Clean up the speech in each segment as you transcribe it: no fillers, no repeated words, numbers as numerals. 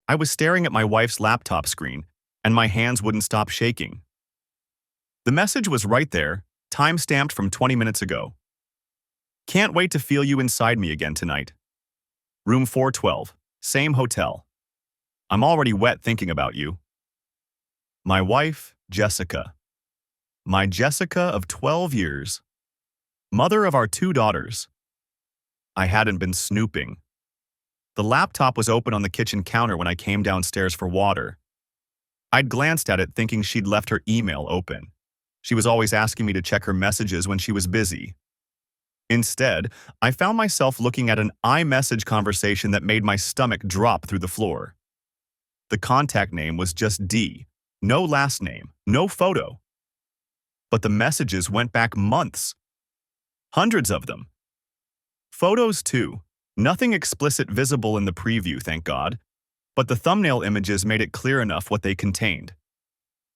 I was staring at my wife's laptop screen, and my hands wouldn't stop shaking. The message was right there, time-stamped from 20 minutes ago. Can't wait to feel you inside me again tonight. Room 412, same hotel. I'm already wet thinking about you. My wife, Jessica. My Jessica of 12 years. Mother of our 2 daughters. I hadn't been snooping. The laptop was open on the kitchen counter when I came downstairs for water. I'd glanced at it thinking she'd left her email open. She was always asking me to check her messages when she was busy. Instead, I found myself looking at an iMessage conversation that made my stomach drop through the floor. The contact name was just D. No last name, no photo. But the messages went back months. Hundreds of them. Photos too. Nothing explicit visible in the preview, thank God. But the thumbnail images made it clear enough what they contained.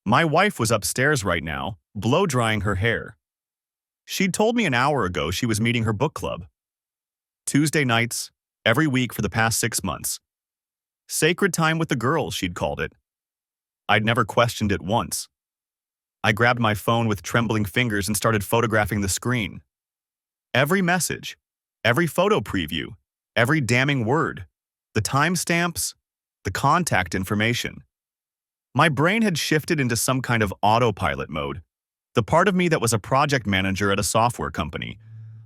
My wife was upstairs right now, blow-drying her hair. She'd told me an hour ago she was meeting her book club. Tuesday nights, every week for the past 6 months. Sacred time with the girls, she'd called it. I'd never questioned it once. I grabbed my phone with trembling fingers and started photographing the screen. Every message, every photo preview, every damning word, the timestamps, the contact information. My brain had shifted into some kind of autopilot mode. The part of me that was a project manager at a software company.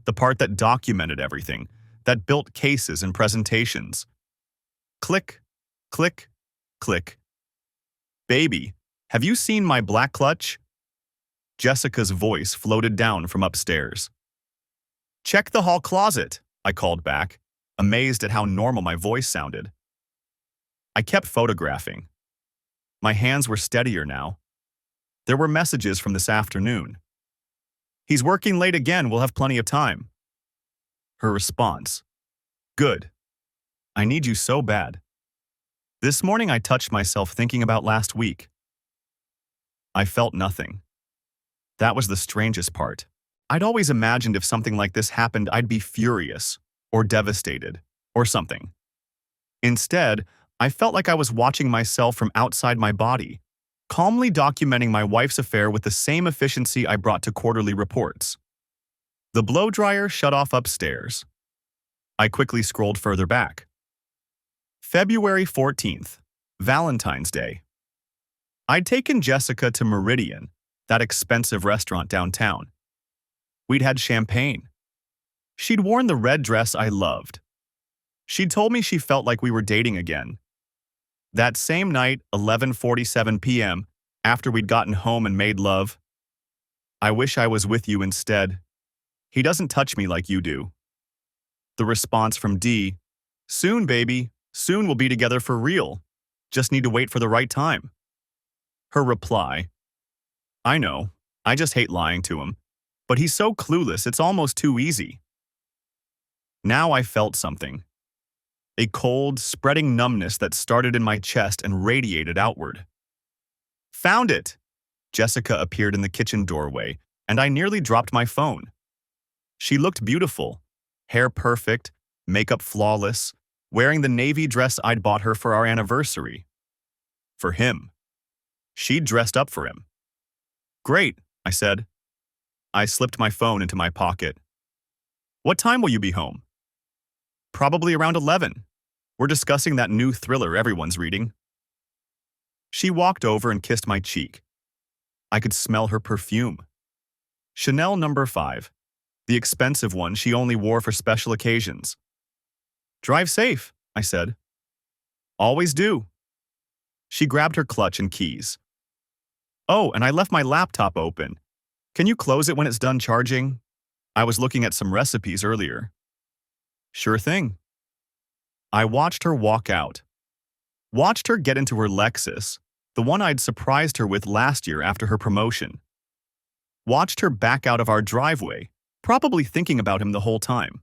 The part that documented everything, that built cases and presentations. Click, click, click. Baby, have you seen my black clutch? Jessica's voice floated down from upstairs. Check the hall closet, I called back, amazed at how normal my voice sounded. I kept photographing. My hands were steadier now. There were messages from this afternoon. He's working late again, we'll have plenty of time. Her response. Good. I need you so bad. This morning I touched myself thinking about last week. I felt nothing. That was the strangest part. I'd always imagined if something like this happened, I'd be furious, or devastated, or something. Instead, I felt like I was watching myself from outside my body, calmly documenting my wife's affair with the same efficiency I brought to quarterly reports. The blow dryer shut off upstairs. I quickly scrolled further back. February 14th, Valentine's Day. I'd taken Jessica to Meridian, that expensive restaurant downtown. We'd had champagne. She'd worn the red dress I loved. She'd told me she felt like we were dating again. That same night, 11:47 p.m., after we'd gotten home and made love, I wish I was with you instead. He doesn't touch me like you do. The response from D, soon, baby, soon we'll be together for real. Just need to wait for the right time. Her reply, I know, I just hate lying to him, but he's so clueless it's almost too easy. Now I felt something. A cold, spreading numbness that started in my chest and radiated outward. Found it! Jessica appeared in the kitchen doorway, and I nearly dropped my phone. She looked beautiful, hair perfect, makeup flawless, wearing the navy dress I'd bought her for our anniversary. For him. She'd dressed up for him. Great, I said. I slipped my phone into my pocket. What time will you be home? Probably around 11. We're discussing that new thriller everyone's reading. She walked over and kissed my cheek. I could smell her perfume. Chanel No. 5, the expensive one she only wore for special occasions. Drive safe, I said. Always do. She grabbed her clutch and keys. Oh, and I left my laptop open. Can you close it when it's done charging? I was looking at some recipes earlier. Sure thing. I watched her walk out. Watched her get into her Lexus, the one I'd surprised her with last year after her promotion. Watched her back out of our driveway, probably thinking about him the whole time.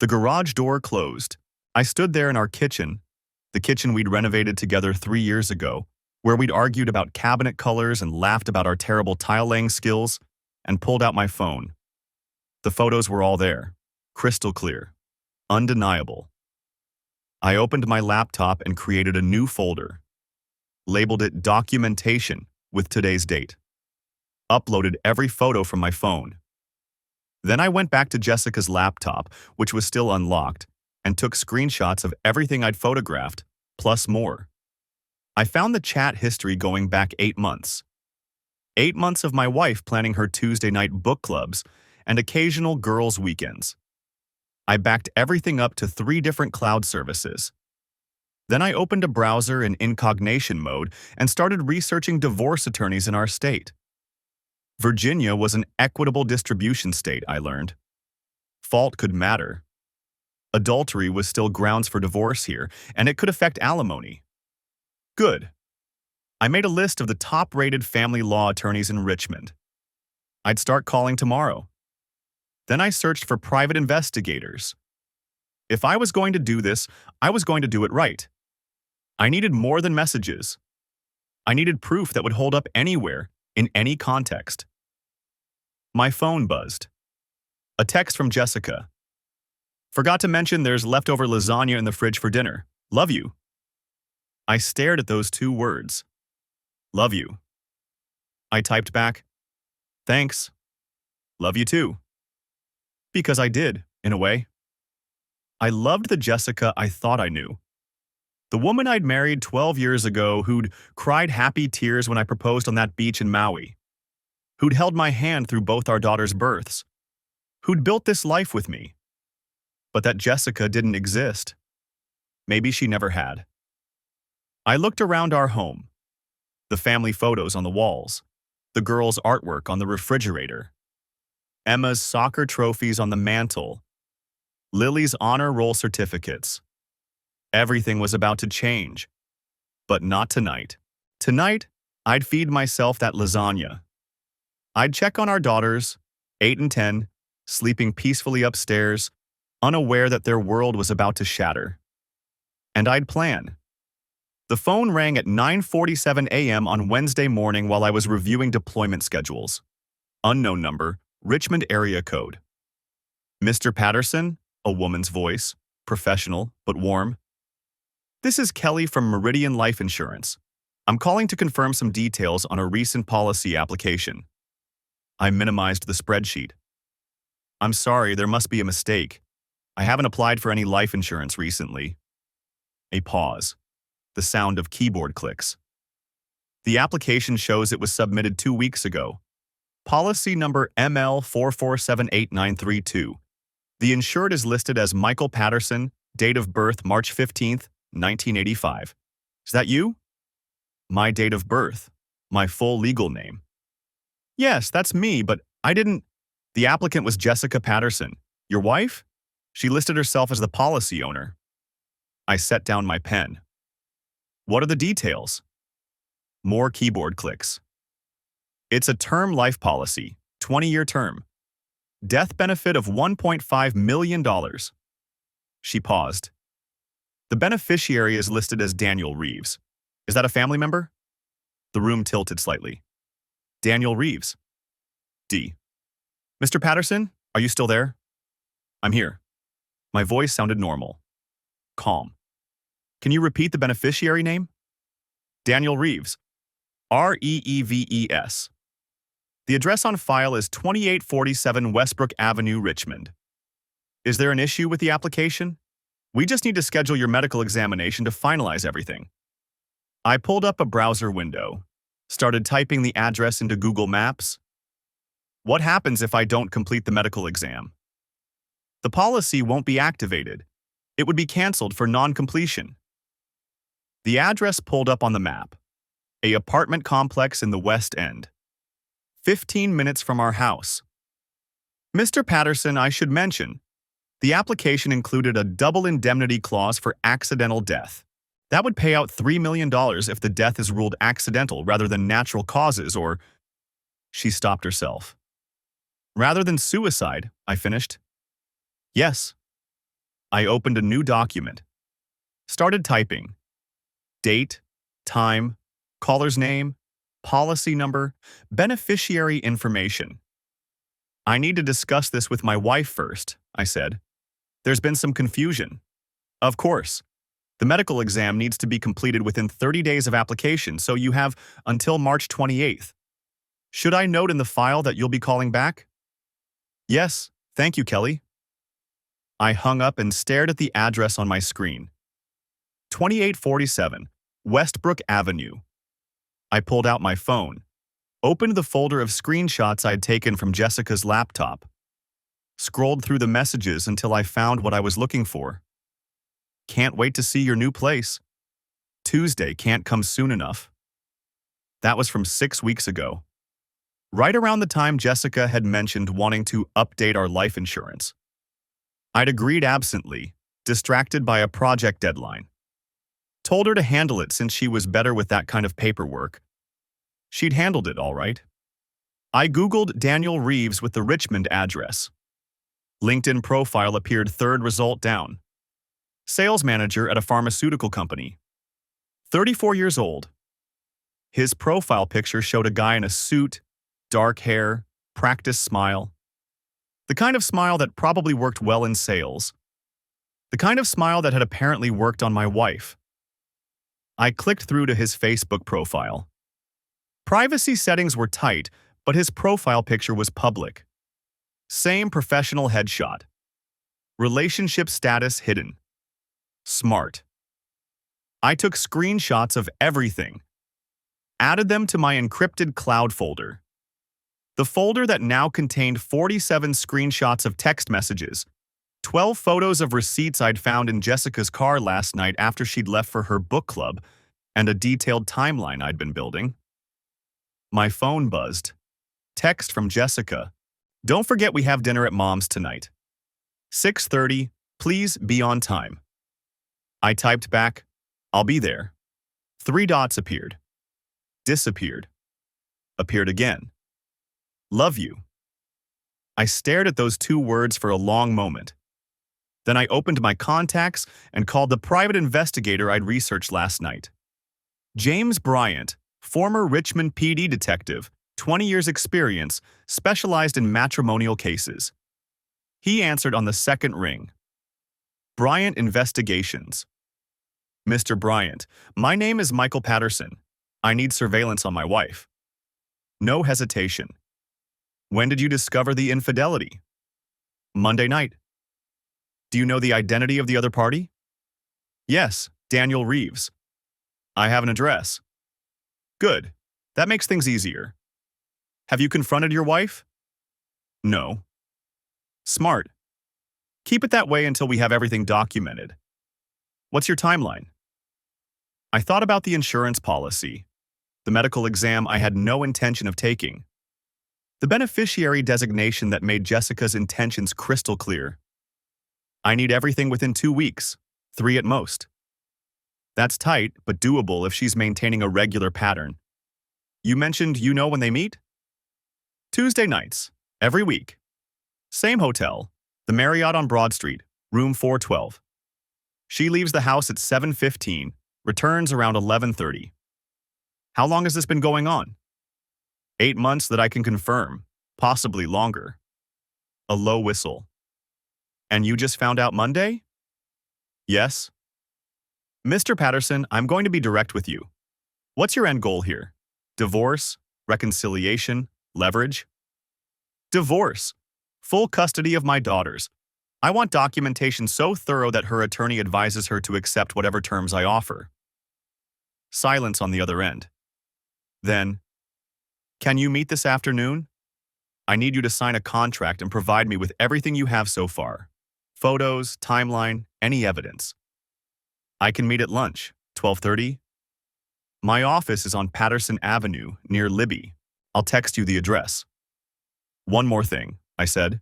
The garage door closed. I stood there in our kitchen, the kitchen we'd renovated together 3 years ago, where we'd argued about cabinet colors and laughed about our terrible tile-laying skills, and pulled out my phone. The photos were all there, crystal clear. Undeniable. I opened my laptop and created a new folder, labeled it Documentation with today's date, uploaded every photo from my phone. Then I went back to Jessica's laptop, which was still unlocked, and took screenshots of everything I'd photographed, plus more. I found the chat history going back 8 months. 8 months of my wife planning her Tuesday night book clubs and occasional girls' weekends. I backed everything up to 3 different cloud services. Then I opened a browser in incognito mode and started researching divorce attorneys in our state. Virginia was an equitable distribution state, I learned. Fault could matter. Adultery was still grounds for divorce here, and it could affect alimony. Good. I made a list of the top-rated family law attorneys in Richmond. I'd start calling tomorrow. Then I searched for private investigators. If I was going to do this, I was going to do it right. I needed more than messages. I needed proof that would hold up anywhere, in any context. My phone buzzed. A text from Jessica. Forgot to mention there's leftover lasagna in the fridge for dinner. Love you. I stared at those 2 words. Love you. I typed back, thanks. Love you too. Because I did, in a way. I loved the Jessica I thought I knew. The woman I'd married 12 years ago who'd cried happy tears when I proposed on that beach in Maui. Who'd held my hand through both our daughters' births. Who'd built this life with me. But that Jessica didn't exist. Maybe she never had. I looked around our home. The family photos on the walls. The girls' artwork on the refrigerator. Emma's soccer trophies on the mantle. Lily's honor roll certificates. Everything was about to change. But not tonight. Tonight, I'd feed myself that lasagna. I'd check on our daughters, 8 and 10, sleeping peacefully upstairs, unaware that their world was about to shatter. And I'd plan. The phone rang at 9:47 a.m. on Wednesday morning while I was reviewing deployment schedules. Unknown number, Richmond area code. Mr. Patterson, a woman's voice, professional but warm. This is Kelly from Meridian Life Insurance. I'm calling to confirm some details on a recent policy application. I minimized the spreadsheet. I'm sorry, there must be a mistake. I haven't applied for any life insurance recently. A pause. The sound of keyboard clicks. The application shows it was submitted 2 weeks ago. Policy number ML4478932. The insured is listed as Michael Patterson, date of birth March 15th, 1985. Is that you? My date of birth. My full legal name. Yes, that's me, but I didn't. The applicant was Jessica Patterson. Your wife? She listed herself as the policy owner. I set down my pen. What are the details? More keyboard clicks. It's a term life policy, 20-year term. Death benefit of $1.5 million. She paused. The beneficiary is listed as Daniel Reeves. Is that a family member? The room tilted slightly. Daniel Reeves. D. Mr. Patterson, are you still there? I'm here. My voice sounded normal. Calm. Can you repeat the beneficiary name? Daniel Reeves. Reeves. The address on file is 2847 Westbrook Avenue, Richmond. Is there an issue with the application? We just need to schedule your medical examination to finalize everything. I pulled up a browser window, started typing the address into Google Maps. What happens if I don't complete the medical exam? The policy won't be activated. It would be canceled for non-completion. The address pulled up on the map. An apartment complex in the West End. 15 minutes from our house. Mr. Patterson, I should mention, the application included a double indemnity clause for accidental death. That would pay out $3 million if the death is ruled accidental rather than natural causes or... She stopped herself. Rather than suicide, I finished. Yes. I opened a new document. Started typing. Date, time, caller's name, policy number, beneficiary information. I need to discuss this with my wife first, I said. There's been some confusion. Of course. The medical exam needs to be completed within 30 days of application, so you have until March 28th. Should I note in the file that you'll be calling back? Yes, thank you, Kelly. I hung up and stared at the address on my screen. 2847 Westbrook Avenue. I pulled out my phone, opened the folder of screenshots I'd taken from Jessica's laptop, scrolled through the messages until I found what I was looking for. Can't wait to see your new place. Tuesday can't come soon enough. That was from 6 weeks ago, right around the time Jessica had mentioned wanting to update our life insurance. I'd agreed absently, distracted by a project deadline. Told her to handle it since she was better with that kind of paperwork. She'd handled it all right. I Googled Daniel Reeves with the Richmond address. LinkedIn profile appeared third result down. Sales manager at a pharmaceutical company. 34 years old. His profile picture showed a guy in a suit, dark hair, practiced smile. The kind of smile that probably worked well in sales. The kind of smile that had apparently worked on my wife. I clicked through to his Facebook profile. Privacy settings were tight, but his profile picture was public. Same professional headshot. Relationship status hidden. Smart. I took screenshots of everything. Added them to my encrypted cloud folder. The folder that now contained 47 screenshots of text messages, 12 photos of receipts I'd found in Jessica's car last night after she'd left for her book club, and a detailed timeline I'd been building. My phone buzzed. Text from Jessica. Don't forget we have dinner at Mom's tonight. 6:30, please be on time. I typed back, I'll be there. 3 dots appeared. Disappeared. Appeared again. Love you. I stared at those 2 words for a long moment. Then I opened my contacts and called the private investigator I'd researched last night. James Bryant, former Richmond PD detective, 20 years experience, specialized in matrimonial cases. He answered on the second ring. Bryant Investigations. Mr. Bryant, my name is Michael Patterson. I need surveillance on my wife. No hesitation. When did you discover the infidelity? Monday night. Do you know the identity of the other party? Yes, Daniel Reeves. I have an address. Good. That makes things easier. Have you confronted your wife? No. Smart. Keep it that way until we have everything documented. What's your timeline? I thought about the insurance policy, the medical exam I had no intention of taking, the beneficiary designation that made Jessica's intentions crystal clear. I need everything within 2 weeks, 3 at most. That's tight, but doable if she's maintaining a regular pattern. You mentioned you know when they meet? Tuesday nights, every week. Same hotel, the Marriott on Broad Street, room 412. She leaves the house at 7:15, returns around 11:30. How long has this been going on? 8 months that I can confirm, possibly longer. A low whistle. And you just found out Monday? Yes. Mr. Patterson, I'm going to be direct with you. What's your end goal here? Divorce? Reconciliation? Leverage? Divorce. Full custody of my daughters. I want documentation so thorough that her attorney advises her to accept whatever terms I offer. Silence on the other end. Then, can you meet this afternoon? I need you to sign a contract and provide me with everything you have so far. Photos, timeline, any evidence. I can meet at lunch, 12:30. My office is on Patterson Avenue, near Libby. I'll text you the address. One more thing, I said.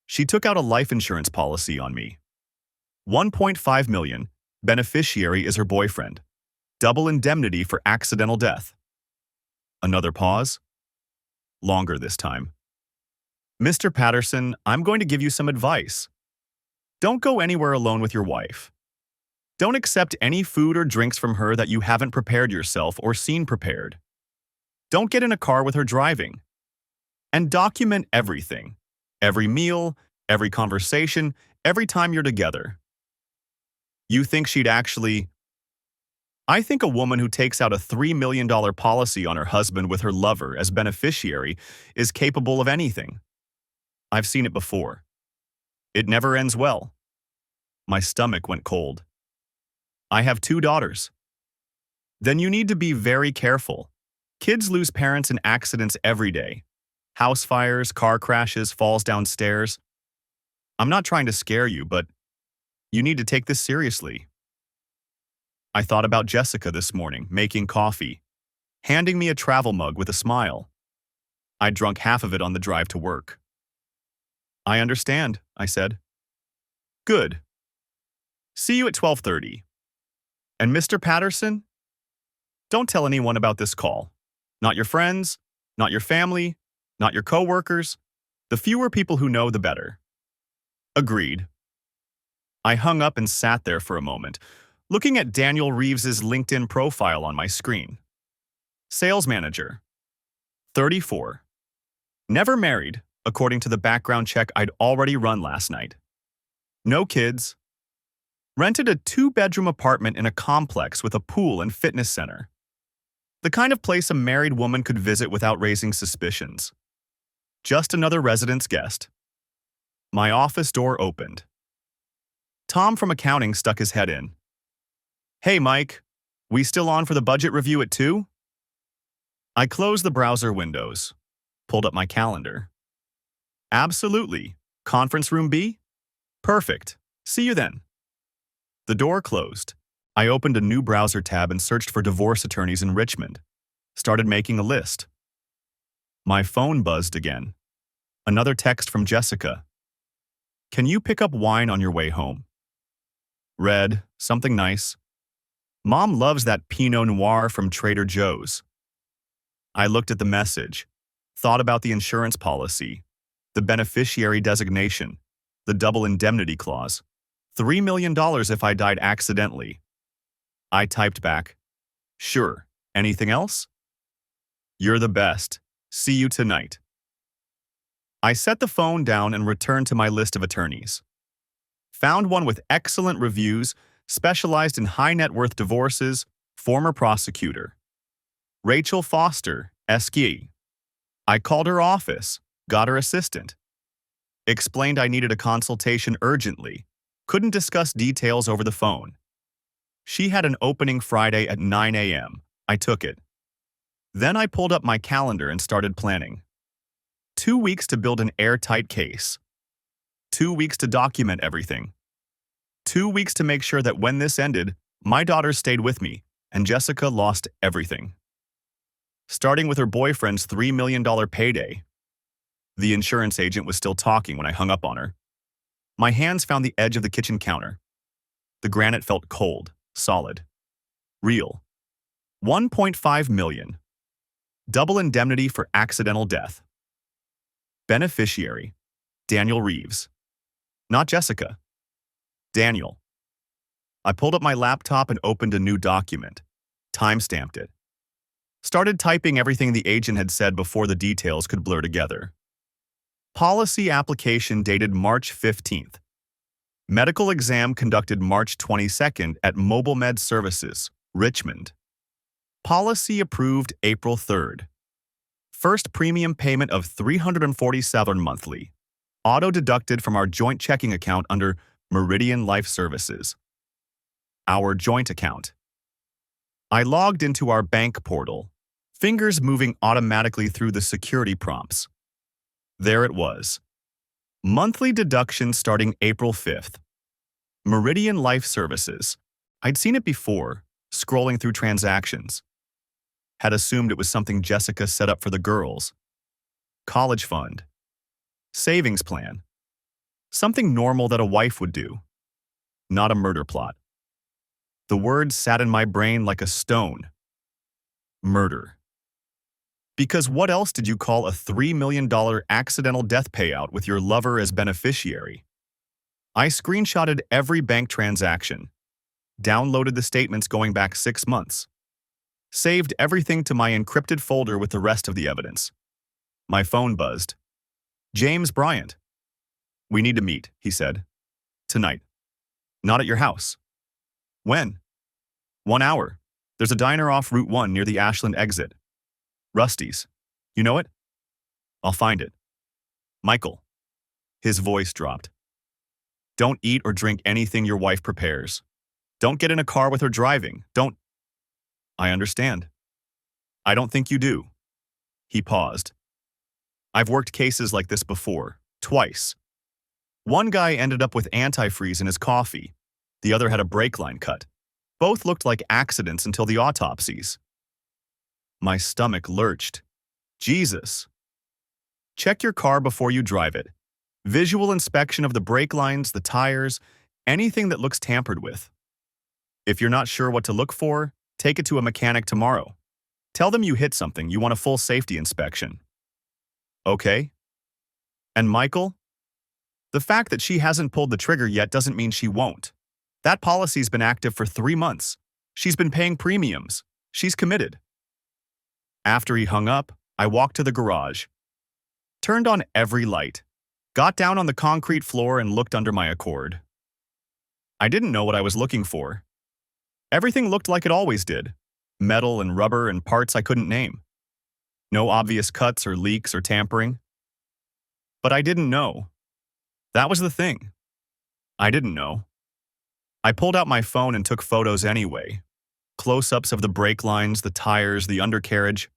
She took out a life insurance policy on me. 1.5 million, beneficiary is her boyfriend. Double indemnity for accidental death. Another pause. Longer this time. Mr. Patterson, I'm going to give you some advice. Don't go anywhere alone with your wife. Don't accept any food or drinks from her that you haven't prepared yourself or seen prepared. Don't get in a car with her driving. And document everything. Every meal, every conversation, every time you're together. You think she'd actually... I think a woman who takes out a $3 million policy on her husband with her lover as beneficiary is capable of anything. I've seen it before. It never ends well. My stomach went cold. I have 2 daughters. Then you need to be very careful. Kids lose parents in accidents every day. House fires, car crashes, falls downstairs. I'm not trying to scare you, but you need to take this seriously. I thought about Jessica this morning, making coffee, handing me a travel mug with a smile. I'd drunk half of it on the drive to work. I understand, I said. Good. See you at 12:30. And Mr. Patterson? Don't tell anyone about this call. Not your friends, not your family, not your coworkers. The fewer people who know, the better. Agreed. I hung up and sat there for a moment, looking at Daniel Reeves's LinkedIn profile on my screen. Sales manager. 34. Never married, according to the background check I'd already run last night. No kids. Rented a 2-bedroom apartment in a complex with a pool and fitness center. The kind of place a married woman could visit without raising suspicions. Just another residence guest. My office door opened. Tom from accounting stuck his head in. Hey, Mike, we still on for the budget review at 2? I closed the browser windows, pulled up my calendar. Absolutely. Conference room B? Perfect. See you then. The door closed. I opened a new browser tab and searched for divorce attorneys in Richmond. Started making a list. My phone buzzed again. Another text from Jessica. Can you pick up wine on your way home? Red, something nice. Mom loves that Pinot Noir from Trader Joe's. I looked at the message, thought about the insurance policy, the beneficiary designation, the double indemnity clause. $3 million if I died accidentally. I typed back, sure, anything else? You're the best. See you tonight. I set the phone down and returned to my list of attorneys. Found one with excellent reviews, specialized in high net worth divorces, former prosecutor. Rachel Foster, SQ. I called her office, got her assistant. Explained I needed a consultation urgently. Couldn't discuss details over the phone. She had an opening Friday at 9 a.m. I took it. Then I pulled up my calendar and started planning. 2 weeks to build an airtight case. 2 weeks to document everything. 2 weeks to make sure that when this ended, my daughter stayed with me and Jessica lost everything. Starting with her boyfriend's $3 million payday. The insurance agent was still talking when I hung up on her. My hands found the edge of the kitchen counter. The granite felt cold, solid, real. 1.5 million. Double indemnity for accidental death. Beneficiary, Daniel Reeves. Not Jessica. Daniel. I pulled up my laptop and opened a new document. Timestamped it. Started typing everything the agent had said before the details could blur together. Policy application dated March 15th. Medical exam conducted March 22nd at Mobile Med Services, Richmond. Policy approved April 3rd. First premium payment of $347 monthly. Auto-deducted from our joint checking account under Meridian Life Services. Our joint account. I logged into our bank portal, fingers moving automatically through the security prompts. There it was. Monthly deduction starting April 5th. Meridian Life Services. I'd seen it before, scrolling through transactions. Had assumed it was something Jessica set up for the girls. College fund. Savings plan. Something normal that a wife would do. Not a murder plot. The words sat in my brain like a stone. Murder. Because what else did you call a $3 million accidental death payout with your lover as beneficiary? I screenshotted every bank transaction, downloaded the statements going back 6 months, saved everything to my encrypted folder with the rest of the evidence. My phone buzzed. James Bryant. We need to meet, he said. Tonight. Not at your house. When? 1 hour. There's a diner off Route 1 near the Ashland exit. Rusty's. You know it? I'll find it. Michael. His voice dropped. Don't eat or drink anything your wife prepares. Don't get in a car with her driving. Don't. I understand. I don't think you do. He paused. I've worked cases like this before, twice. One guy ended up with antifreeze in his coffee. The other had a brake line cut. Both looked like accidents until the autopsies. My stomach lurched. Jesus. Check your car before you drive it. Visual inspection of the brake lines, the tires, anything that looks tampered with. If you're not sure what to look for, take it to a mechanic tomorrow. Tell them you hit something, you want a full safety inspection. Okay? And Michael? The fact that she hasn't pulled the trigger yet doesn't mean she won't. That policy's been active for 3 months. She's been paying premiums. She's committed. After he hung up, I walked to the garage, turned on every light, got down on the concrete floor and looked under my Accord. I didn't know what I was looking for. Everything looked like it always did. Metal and rubber and parts I couldn't name. No obvious cuts or leaks or tampering. But I didn't know. That was the thing. I didn't know. I pulled out my phone and took photos anyway. Close-ups of the brake lines, the tires, the undercarriage.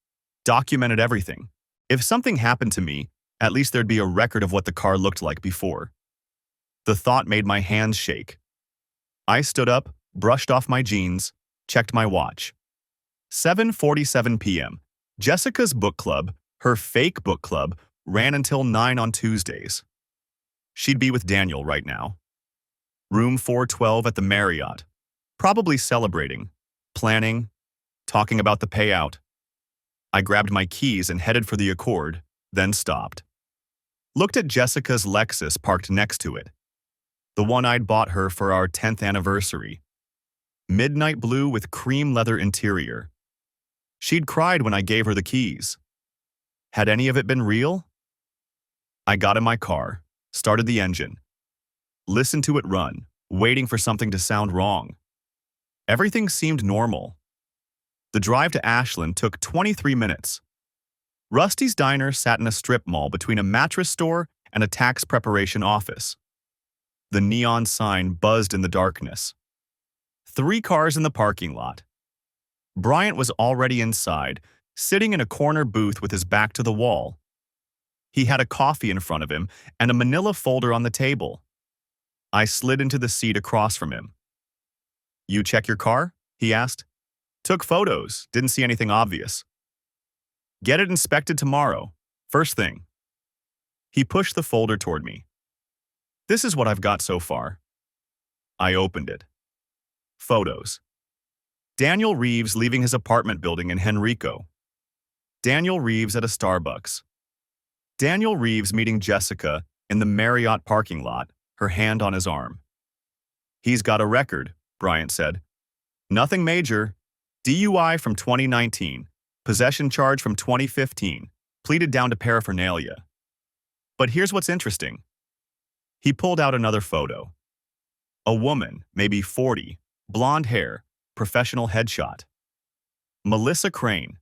Documented everything. If something happened to me, at least there'd be a record of what the car looked like before. The thought made my hands shake. I stood up, brushed off my jeans, checked my watch. 7:47 p.m. Jessica's book club, her fake book club, ran until 9 on Tuesdays. She'd be with Daniel right now. Room 412 at the Marriott. Probably celebrating, planning, talking about the payout. I grabbed my keys and headed for the Accord, then stopped. Looked at Jessica's Lexus parked next to it. The one I'd bought her for our 10th anniversary. Midnight blue with cream leather interior. She'd cried when I gave her the keys. Had any of it been real? I got in my car, started the engine, listened to it run, waiting for something to sound wrong. Everything seemed normal. The drive to Ashland took 23 minutes. Rusty's Diner sat in a strip mall between a mattress store and a tax preparation office. The neon sign buzzed in the darkness. 3 cars in the parking lot. Bryant was already inside, sitting in a corner booth with his back to the wall. He had a coffee in front of him and a manila folder on the table. I slid into the seat across from him. You check your car? He asked. Took photos, didn't see anything obvious. Get it inspected tomorrow, first thing. He pushed the folder toward me. This is what I've got so far. I opened it. Photos. Daniel Reeves leaving his apartment building in Henrico. Daniel Reeves at a Starbucks. Daniel Reeves meeting Jessica in the Marriott parking lot, her hand on his arm. He's got a record, Bryant said. Nothing major. DUI from 2019. Possession charge from 2015. Pleaded down to paraphernalia. But here's what's interesting. He pulled out another photo. A woman, maybe 40, blonde hair, professional headshot. Melissa Crane.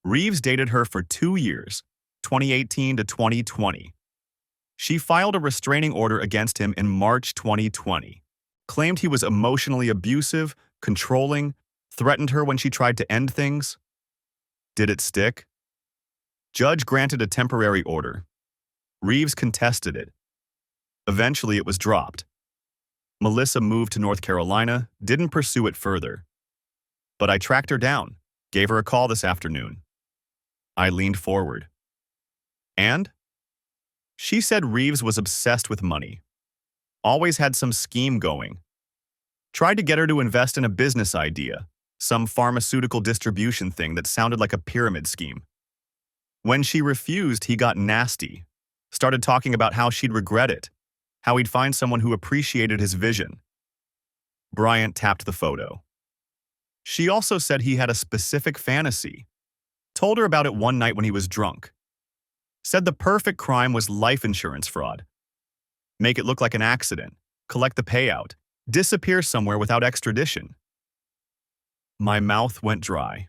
Reeves dated her for 2 years, 2018 to 2020. She filed a restraining order against him in March 2020. Claimed he was emotionally abusive, controlling, threatened her when she tried to end things. Did it stick? Judge granted a temporary order. Reeves contested it. Eventually it was dropped. Melissa moved to North Carolina, didn't pursue it further. But I tracked her down, gave her a call this afternoon. I leaned forward. And? She said Reeves was obsessed with money. Always had some scheme going. Tried to get her to invest in a business idea, some pharmaceutical distribution thing that sounded like a pyramid scheme. When she refused, he got nasty. Started talking about how she'd regret it, how he'd find someone who appreciated his vision. Bryant tapped the photo. She also said he had a specific fantasy. Told her about it one night when he was drunk. Said the perfect crime was life insurance fraud. Make it look like an accident, collect the payout, disappear somewhere without extradition. My mouth went dry.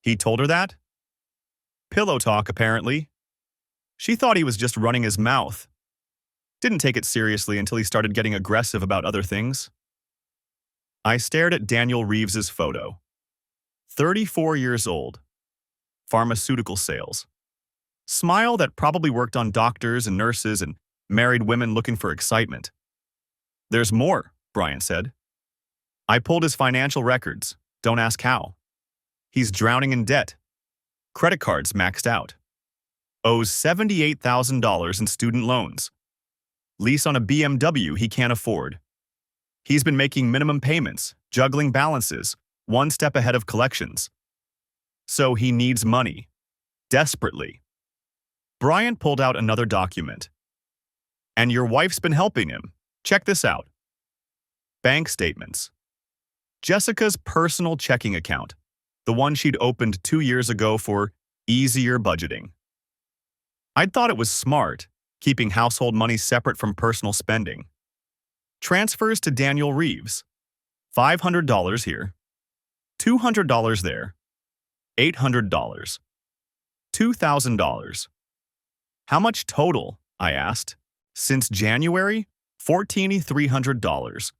He told her that? Pillow talk, apparently. She thought he was just running his mouth. Didn't take it seriously until he started getting aggressive about other things. I stared at Daniel Reeves's photo. 34 years old. Pharmaceutical sales. Smile that probably worked on doctors and nurses and married women looking for excitement. There's more, Brian said. I pulled his financial records. Don't ask how. He's drowning in debt. Credit cards maxed out. Owes $78,000 in student loans. Lease on a BMW he can't afford. He's been making minimum payments, juggling balances, one step ahead of collections. So he needs money. Desperately. Brian pulled out another document. And your wife's been helping him. Check this out. Bank statements. Jessica's personal checking account, the one she'd opened 2 years ago for easier budgeting. I'd thought it was smart, keeping household money separate from personal spending. Transfers to Daniel Reeves. $500 here. $200 there. $800. $2,000. How much total? I asked. Since January? $1,400.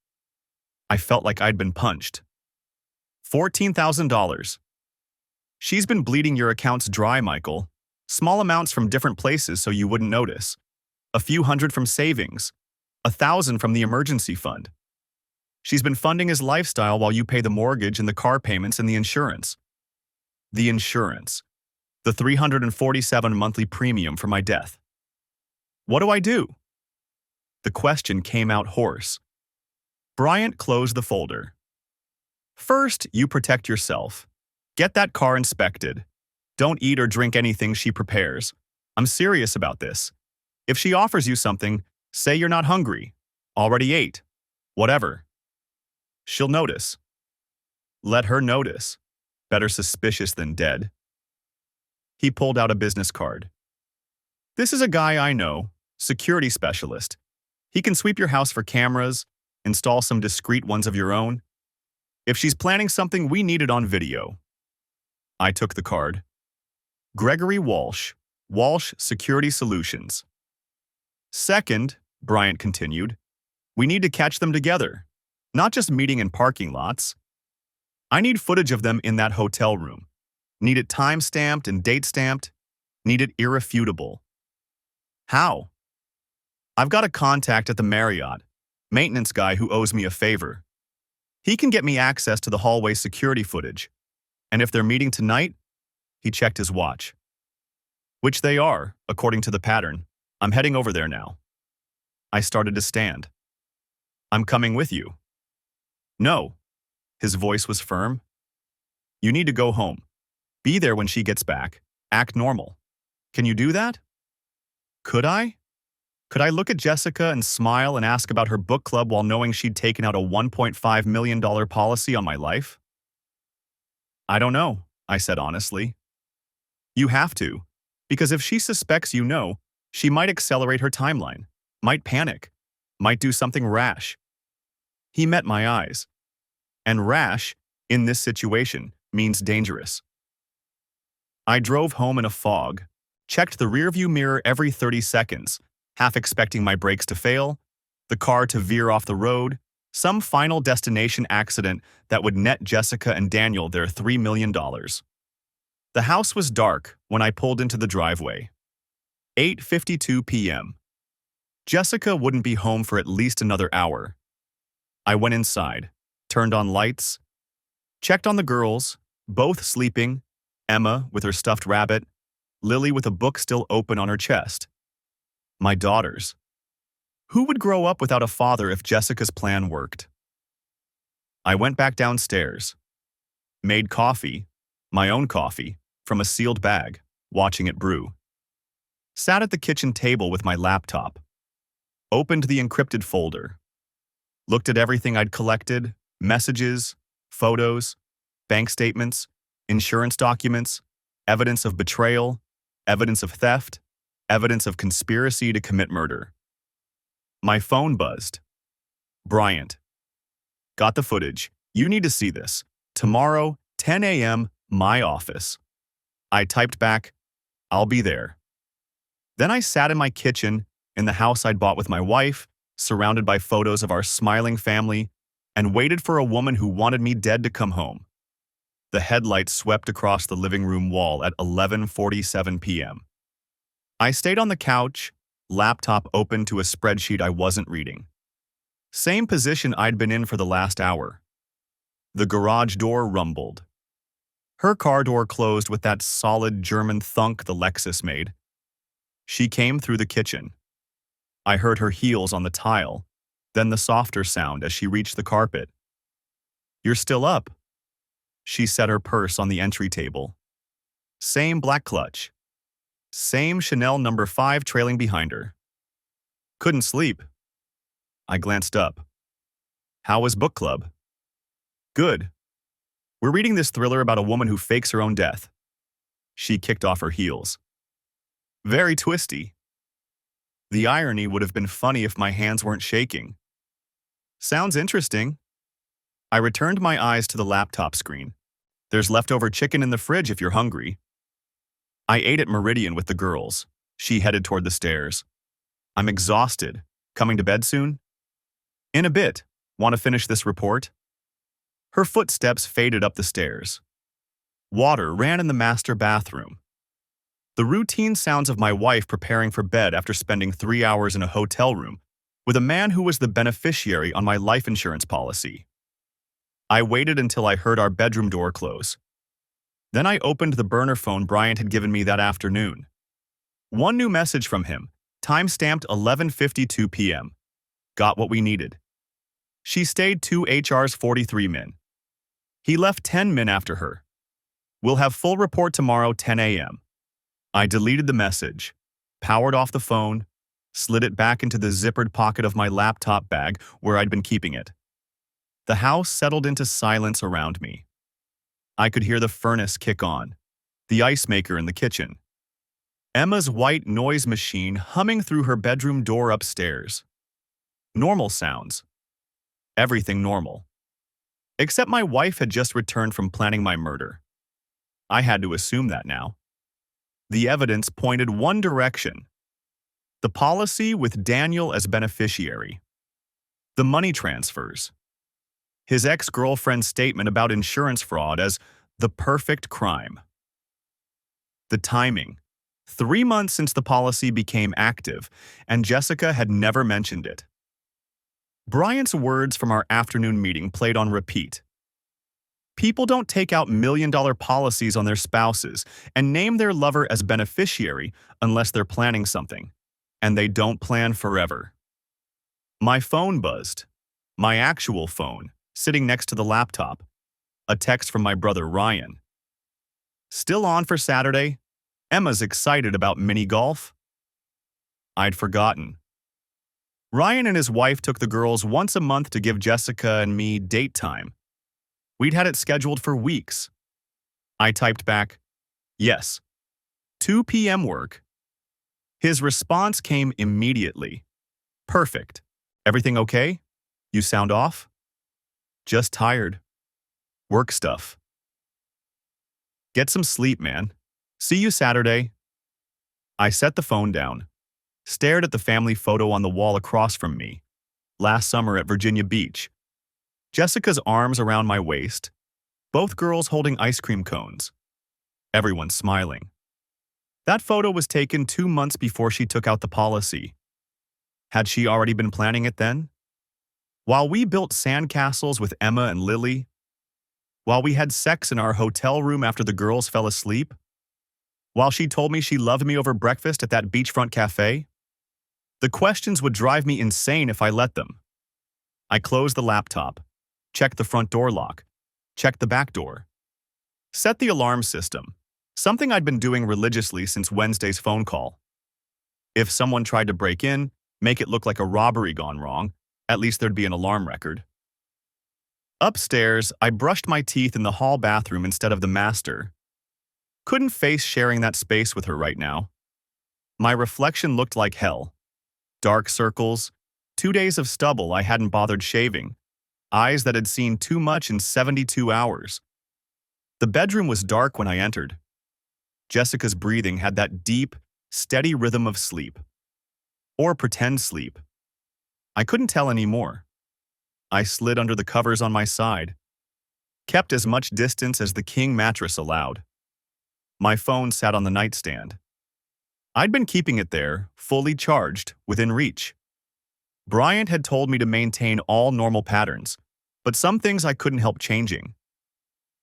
I felt like I'd been punched. $14,000. She's been bleeding your accounts dry, Michael. Small amounts from different places so you wouldn't notice. A few hundred from savings. 1,000 from the emergency fund. She's been funding his lifestyle while you pay the mortgage and the car payments and the insurance. The insurance. The $347 monthly premium for my death. What do I do? The question came out hoarse. Bryant closed the folder. First, you protect yourself. Get that car inspected. Don't eat or drink anything she prepares. I'm serious about this. If she offers you something, say you're not hungry. Already ate. Whatever. She'll notice. Let her notice. Better suspicious than dead. He pulled out a business card. This is a guy I know, security specialist. He can sweep your house for cameras, install some discreet ones of your own. If she's planning something, we need it on video. I took the card. Gregory Walsh, Walsh Security Solutions. Second, Bryant continued, we need to catch them together, not just meeting in parking lots. I need footage of them in that hotel room. Need it time-stamped and date-stamped. Need it irrefutable. How? I've got a contact at the Marriott, maintenance guy who owes me a favor. He can get me access to the hallway security footage. And if they're meeting tonight, he checked his watch. Which they are, according to the pattern. I'm heading over there now. I started to stand. I'm coming with you. No. His voice was firm. You need to go home. Be there when she gets back. Act normal. Can you do that? Could I? Could I look at Jessica and smile and ask about her book club while knowing she'd taken out a $1.5 million policy on my life? I don't know, I said honestly. You have to, because if she suspects you know, she might accelerate her timeline, might panic, might do something rash. He met my eyes. And rash, in this situation, means dangerous. I drove home in a fog, checked the rearview mirror every 30 seconds, half expecting my brakes to fail, the car to veer off the road, some final destination accident that would net Jessica and Daniel their $3 million. The house was dark when I pulled into the driveway. 8:52 p.m. Jessica wouldn't be home for at least another hour. I went inside, turned on lights, checked on the girls, both sleeping, Emma with her stuffed rabbit, Lily with a book still open on her chest. My daughters. Who would grow up without a father if Jessica's plan worked? I went back downstairs, made coffee, my own coffee, from a sealed bag, watching it brew. Sat at the kitchen table with my laptop, opened the encrypted folder, looked at everything I'd collected, messages, photos, bank statements, insurance documents, evidence of betrayal, evidence of theft, evidence of conspiracy to commit murder. My phone buzzed. Bryant, Got the footage. You need to see this. Tomorrow, 10 a.m., my office. I typed back, I'll be there. Then I sat in my kitchen, in the house I'd bought with my wife, surrounded by photos of our smiling family, and waited for a woman who wanted me dead to come home. The headlights swept across the living room wall at 11:47 p.m. I stayed on the couch, laptop open to a spreadsheet I wasn't reading. Same position I'd been in for the last hour. The garage door rumbled. Her car door closed with that solid German thunk the Lexus made. She came through the kitchen. I heard her heels on the tile, then the softer sound as she reached the carpet. "You're still up." She set her purse on the entry table. Same black clutch. Same Chanel No. 5 trailing behind her. "Couldn't sleep." I glanced up. "How was book club?" "Good. We're reading this thriller about a woman who fakes her own death." She kicked off her heels. "Very twisty." The irony would have been funny if my hands weren't shaking. "Sounds interesting." I returned my eyes to the laptop screen. "There's leftover chicken in the fridge if you're hungry." I ate at Meridian with the girls. She headed toward the stairs. "I'm exhausted. Coming to bed soon?" "In a bit. Want to finish this report?" Her footsteps faded up the stairs. Water ran in the master bathroom. The routine sounds of my wife preparing for bed after spending 3 hours in a hotel room with a man who was the beneficiary on my life insurance policy. I waited until I heard our bedroom door close. Then I opened the burner phone Bryant had given me that afternoon. One new message from him, time-stamped 11:52 p.m. Got what we needed. She stayed 2 HR's 43 min. He left 10 min after her. We'll have full report tomorrow 10 a.m. I deleted the message, powered off the phone, slid it back into the zippered pocket of my laptop bag where I'd been keeping it. The house settled into silence around me. I could hear the furnace kick on, the ice maker in the kitchen, Emma's white noise machine humming through her bedroom door upstairs. Normal sounds. Everything normal. Except my wife had just returned from planning my murder. I had to assume that now. The evidence pointed one direction. The policy with Daniel as beneficiary. The money transfers. His ex-girlfriend's statement about insurance fraud as the perfect crime. The timing. 3 months since the policy became active, and Jessica had never mentioned it. Bryant's words from our afternoon meeting played on repeat. People don't take out million-dollar policies on their spouses and name their lover as beneficiary unless they're planning something, and they don't plan forever. My phone buzzed. My actual phone, sitting next to the laptop. A text from my brother Ryan. "Still on for Saturday? Emma's excited about mini golf." I'd forgotten. Ryan and his wife took the girls once a month to give Jessica and me date time. We'd had it scheduled for weeks. I typed back, "Yes. 2 p.m. work." His response came immediately. "Perfect. Everything okay? You sound off?" "Just tired. Work stuff." "Get some sleep, man. See you Saturday." I set the phone down, stared at the family photo on the wall across from me, last summer at Virginia Beach. Jessica's arms around my waist, both girls holding ice cream cones. Everyone smiling. That photo was taken 2 months before she took out the policy. Had she already been planning it then? While we built sandcastles with Emma and Lily? While we had sex in our hotel room after the girls fell asleep? While she told me she loved me over breakfast at that beachfront cafe? The questions would drive me insane if I let them. I closed the laptop, checked the front door lock, checked the back door. Set the alarm system, something I'd been doing religiously since Wednesday's phone call. If someone tried to break in, make it look like a robbery gone wrong, at least there'd be an alarm record. Upstairs, I brushed my teeth in the hall bathroom instead of the master. Couldn't face sharing that space with her right now. My reflection looked like hell. Dark circles, 2 days of stubble I hadn't bothered shaving, eyes that had seen too much in 72 hours. The bedroom was dark when I entered. Jessica's breathing had that deep, steady rhythm of sleep. Or pretend sleep. I couldn't tell anymore. I slid under the covers on my side, kept as much distance as the king mattress allowed. My phone sat on the nightstand. I'd been keeping it there, fully charged, within reach. Bryant had told me to maintain all normal patterns, but some things I couldn't help changing.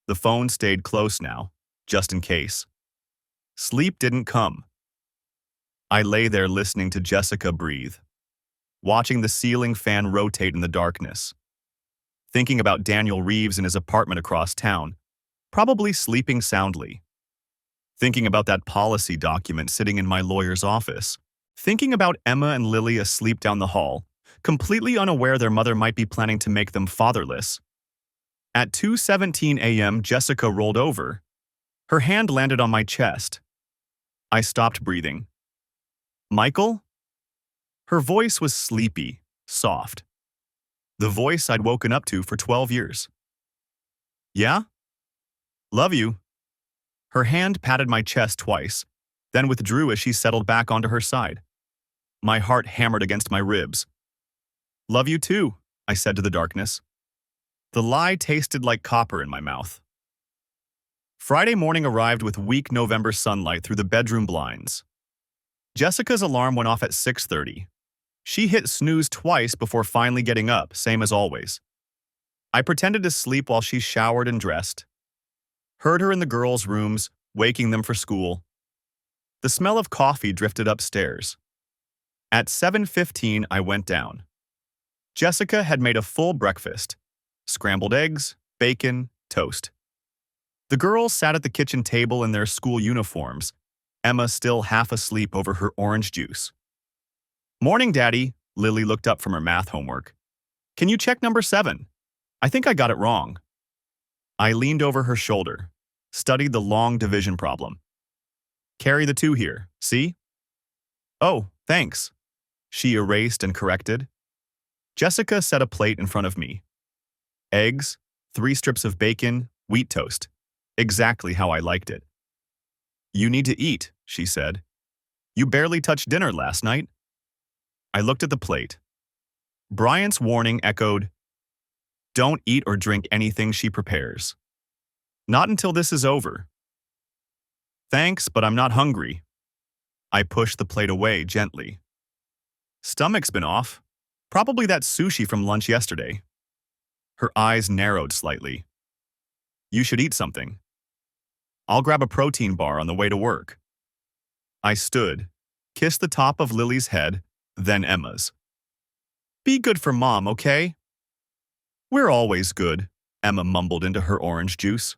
The phone stayed close now, just in case. Sleep didn't come. I lay there listening to Jessica breathe, watching the ceiling fan rotate in the darkness, thinking about Daniel Reeves in his apartment across town, probably sleeping soundly. Thinking about that policy document sitting in my lawyer's office. Thinking about Emma and Lily asleep down the hall, completely unaware their mother might be planning to make them fatherless. At 2:17 a.m., Jessica rolled over. Her hand landed on my chest. I stopped breathing. "Michael?" Her voice was sleepy, soft. The voice I'd woken up to for 12 years. "Yeah? Love you." Her hand patted my chest twice, then withdrew as she settled back onto her side. My heart hammered against my ribs. "Love you too," I said to the darkness. The lie tasted like copper in my mouth. Friday morning arrived with weak November sunlight through the bedroom blinds. Jessica's alarm went off at 6:30. She hit snooze twice before finally getting up, same as always. I pretended to sleep while she showered and dressed. Heard her in the girls' rooms, waking them for school. The smell of coffee drifted upstairs. At 7:15, I went down. Jessica had made a full breakfast. Scrambled eggs, bacon, toast. The girls sat at the kitchen table in their school uniforms, Emma still half asleep over her orange juice. "Morning, Daddy," Lily looked up from her math homework. "Can you check number 7? I think I got it wrong." I leaned over her shoulder, studied the long division problem. "Carry the 2 here, see?" "Oh, thanks." She erased and corrected. Jessica set a plate in front of me. Eggs, 3 strips of bacon, wheat toast. Exactly how I liked it. "You need to eat," she said. "You barely touched dinner last night." I looked at the plate. Bryant's warning echoed, "Don't eat or drink anything she prepares. Not until this is over." "Thanks, but I'm not hungry." I pushed the plate away gently. "Stomach's been off. Probably that sushi from lunch yesterday." Her eyes narrowed slightly. "You should eat something." "I'll grab a protein bar on the way to work." I stood, kissed the top of Lily's head, then Emma's. "Be good for Mom, okay?" "We're always good," Emma mumbled into her orange juice.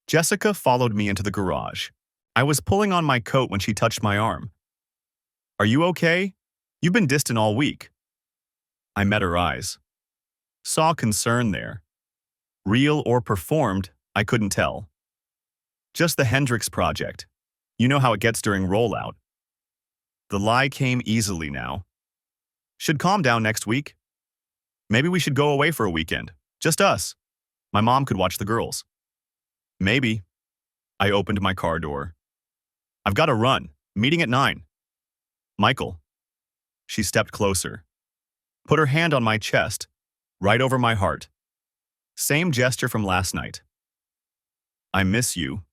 Jessica followed me into the garage. I was pulling on my coat when she touched my arm. "Are you okay? You've been distant all week." I met her eyes. Saw concern there. Real or performed, I couldn't tell. "Just the Hendrix project. You know how it gets during rollout." The lie came easily now. "Should calm down next week. Maybe we should go away for a weekend. Just us. My mom could watch the girls." "Maybe." I opened my car door. "I've got to run. Meeting at 9. "Michael." She stepped closer. Put her hand on my chest, right over my heart. Same gesture from last night. "I miss you."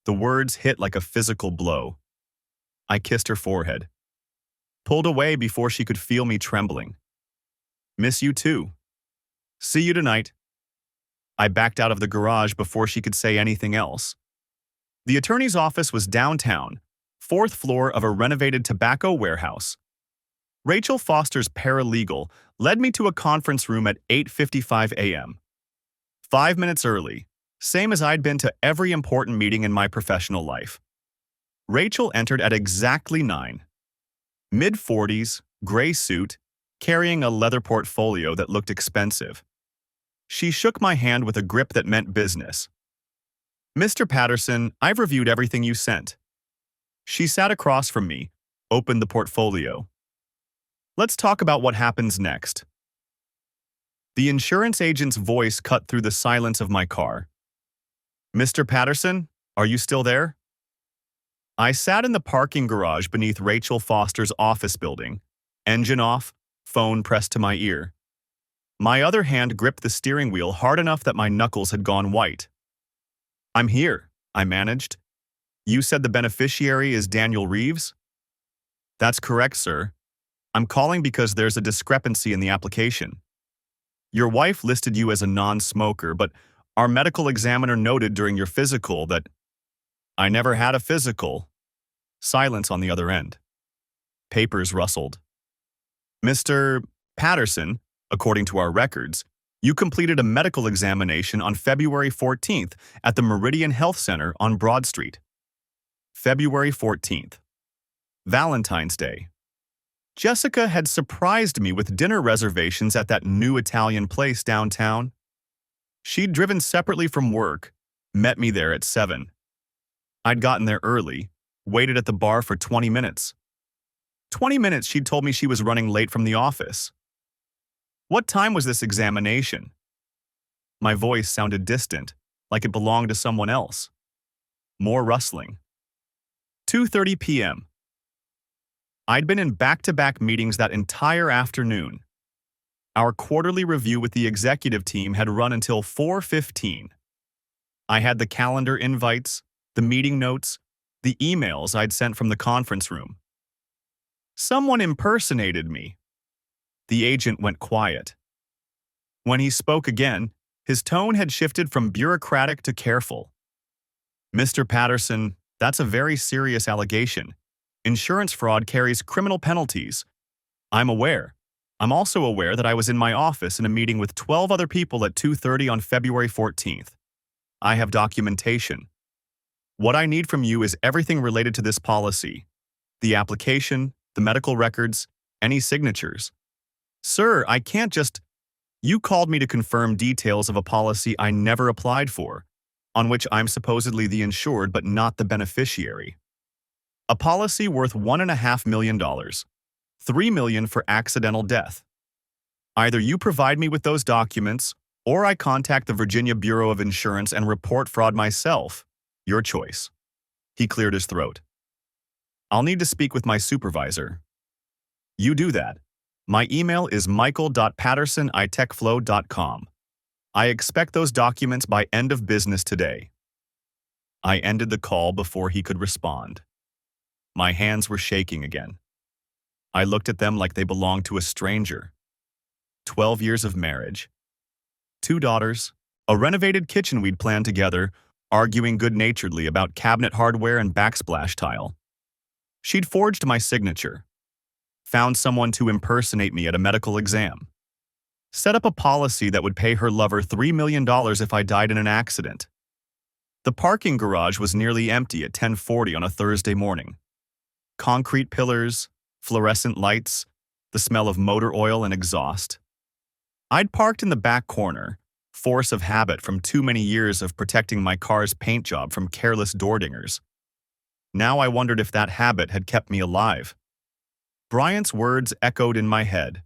The words hit like a physical blow. I kissed her forehead. Pulled away before she could feel me trembling. "Miss you too. See you tonight." I backed out of the garage before she could say anything else. The attorney's office was downtown, 4th floor of a renovated tobacco warehouse. Rachel Foster's paralegal led me to a conference room at 8:55 a.m. 5 minutes early, same as I'd been to every important meeting in my professional life. Rachel entered at exactly 9. Mid-40s, gray suit, carrying a leather portfolio that looked expensive. She shook my hand with a grip that meant business. "Mr. Patterson, I've reviewed everything you sent." She sat across from me, opened the portfolio. "Let's talk about what happens next." The insurance agent's voice cut through the silence of my car. "Mr. Patterson, are you still there?" I sat in the parking garage beneath Rachel Foster's office building, engine off, phone pressed to my ear. My other hand gripped the steering wheel hard enough that my knuckles had gone white. "I'm here," I managed. "You said the beneficiary is Daniel Reeves?" "That's correct, sir. I'm calling because there's a discrepancy in the application. Your wife listed you as a non-smoker, but our medical examiner noted during your physical that—" "I never had a physical." Silence on the other end. Papers rustled. "Mr. Patterson, according to our records, you completed a medical examination on February 14th at the Meridian Health Center on Broad Street." February 14th. Valentine's Day. Jessica had surprised me with dinner reservations at that new Italian place downtown. She'd driven separately from work, met me there at 7. I'd gotten there early, waited at the bar for 20 minutes. 20 minutes she'd told me she was running late from the office. "What time was this examination?" My voice sounded distant, like it belonged to someone else. More rustling. 2:30 p.m. I'd been in back-to-back meetings that entire afternoon. Our quarterly review with the executive team had run until 4:15. I had the calendar invites, the meeting notes, the emails I'd sent from the conference room. Someone impersonated me. The agent went quiet. When he spoke again, his tone had shifted from bureaucratic to careful. "Mr. Patterson, that's a very serious allegation. Insurance fraud carries criminal penalties. I'm aware. I'm also aware that I was in my office in a meeting with 12 other people at 2:30 on February 14th. I have documentation. What I need from you is everything related to this policy. The application, the medical records, any signatures. Sir, I can't just—" "You called me to confirm details of a policy I never applied for, on which I'm supposedly the insured but not the beneficiary. A policy worth $1.5 million, $3 million for accidental death. Either you provide me with those documents, or I contact the Virginia Bureau of Insurance and report fraud myself. Your choice." He cleared his throat. "I'll need to speak with my supervisor." "You do that. My email is michael.patterson@itechflow.com. I expect those documents by end of business today." I ended the call before he could respond. My hands were shaking again. I looked at them like they belonged to a stranger. 12 years of marriage. 2 daughters, a renovated kitchen we'd planned together, arguing good-naturedly about cabinet hardware and backsplash tile. She'd forged my signature. Found someone to impersonate me at a medical exam. Set up a policy that would pay her lover $3 million if I died in an accident. The parking garage was nearly empty at 10:40 on a Thursday morning. Concrete pillars, fluorescent lights, the smell of motor oil and exhaust. I'd parked in the back corner, force of habit from too many years of protecting my car's paint job from careless door dingers. Now I wondered if that habit had kept me alive. Bryant's words echoed in my head.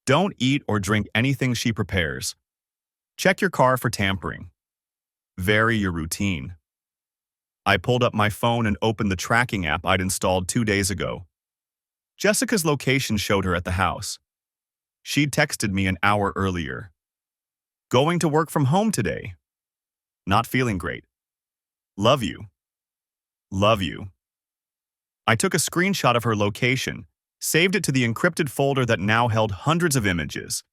"Don't eat or drink anything she prepares. Check your car for tampering. Vary your routine." I pulled up my phone and opened the tracking app I'd installed 2 days ago. Jessica's location showed her at the house. She'd texted me an hour earlier. "Going to work from home today. Not feeling great. Love you. Love you." I took a screenshot of her location, saved it to the encrypted folder that now held hundreds of images.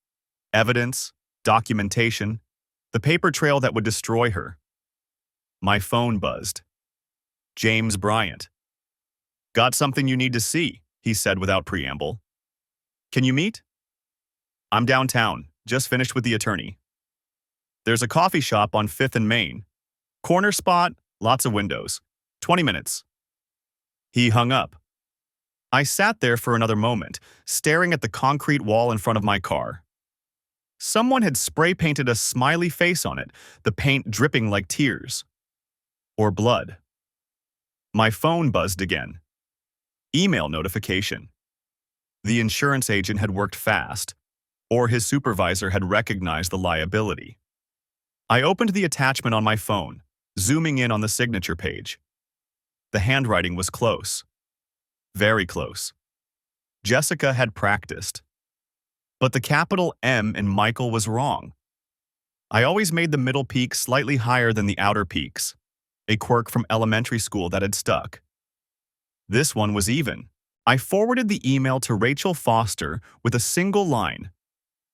Evidence, documentation, the paper trail that would destroy her. My phone buzzed. James Bryant. "Got something you need to see," he said without preamble. "Can you meet?" "I'm downtown, just finished with the attorney. There's a coffee shop on 5th and Main. Corner spot, lots of windows. 20 minutes. He hung up. I sat there for another moment, staring at the concrete wall in front of my car. Someone had spray-painted a smiley face on it, the paint dripping like tears. Or blood. My phone buzzed again. Email notification. The insurance agent had worked fast. or his supervisor had recognized the liability. I opened the attachment on my phone, zooming in on the signature page. The handwriting was close. Very close. Jessica had practiced. But the capital M in Michael was wrong. I always made the middle peak slightly higher than the outer peaks, a quirk from elementary school that had stuck. This one was even. I forwarded the email to Rachel Foster with a single line.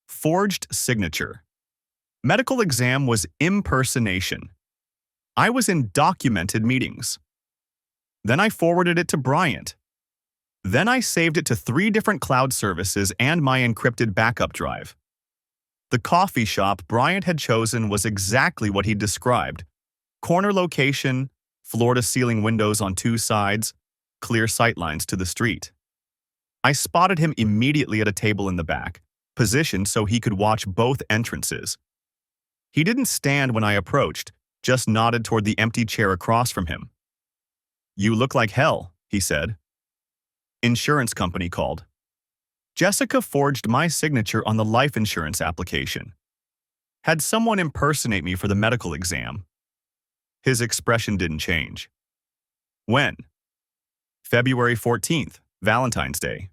Forged signature. Medical exam was impersonation. I was in documented meetings. Then I forwarded it to Bryant. Then I saved it to 3 different cloud services and my encrypted backup drive. The coffee shop Bryant had chosen was exactly what he'd described. Corner location, floor-to-ceiling windows on 2 sides, clear sightlines to the street. I spotted him immediately at a table in the back, positioned so he could watch both entrances. He didn't stand when I approached, just nodded toward the empty chair across from him. "You look like hell," he said. Insurance company called. Jessica forged my signature on the life insurance application. Had someone impersonate me for the medical exam. His expression didn't change. When? February 14th, Valentine's Day.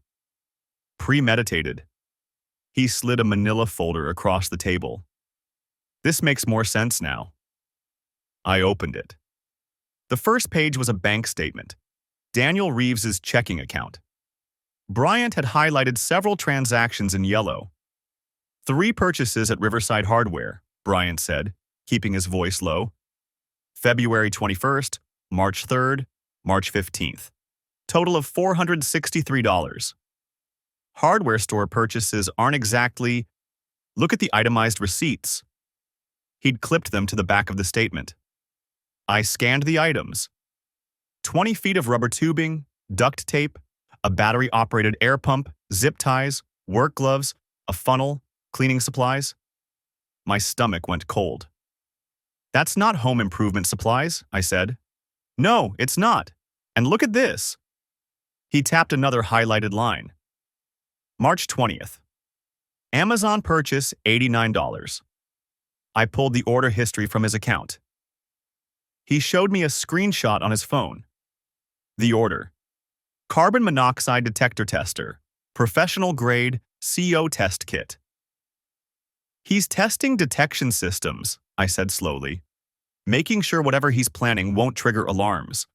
Premeditated. He slid a manila folder across the table. This makes more sense now. I opened it. The first page was a bank statement. Daniel Reeves's checking account. Bryant had highlighted several transactions in yellow. 3 purchases at Riverside Hardware, Bryant said, keeping his voice low. February 21st, March 3rd, March 15th. Total of $463. Hardware store purchases aren't exactly... Look at the itemized receipts. He'd clipped them to the back of the statement. I scanned the items. 20 feet of rubber tubing, duct tape, a battery-operated air pump, zip ties, work gloves, a funnel, cleaning supplies. My stomach went cold. "That's not home improvement supplies," I said. "No, it's not. And look at this." He tapped another highlighted line. March 20th. Amazon purchase $89. I pulled the order history from his account. He showed me a screenshot on his phone. The order. Carbon monoxide detector tester. Professional grade CO test kit. "He's testing detection systems," I said slowly, "making sure whatever he's planning won't trigger alarms."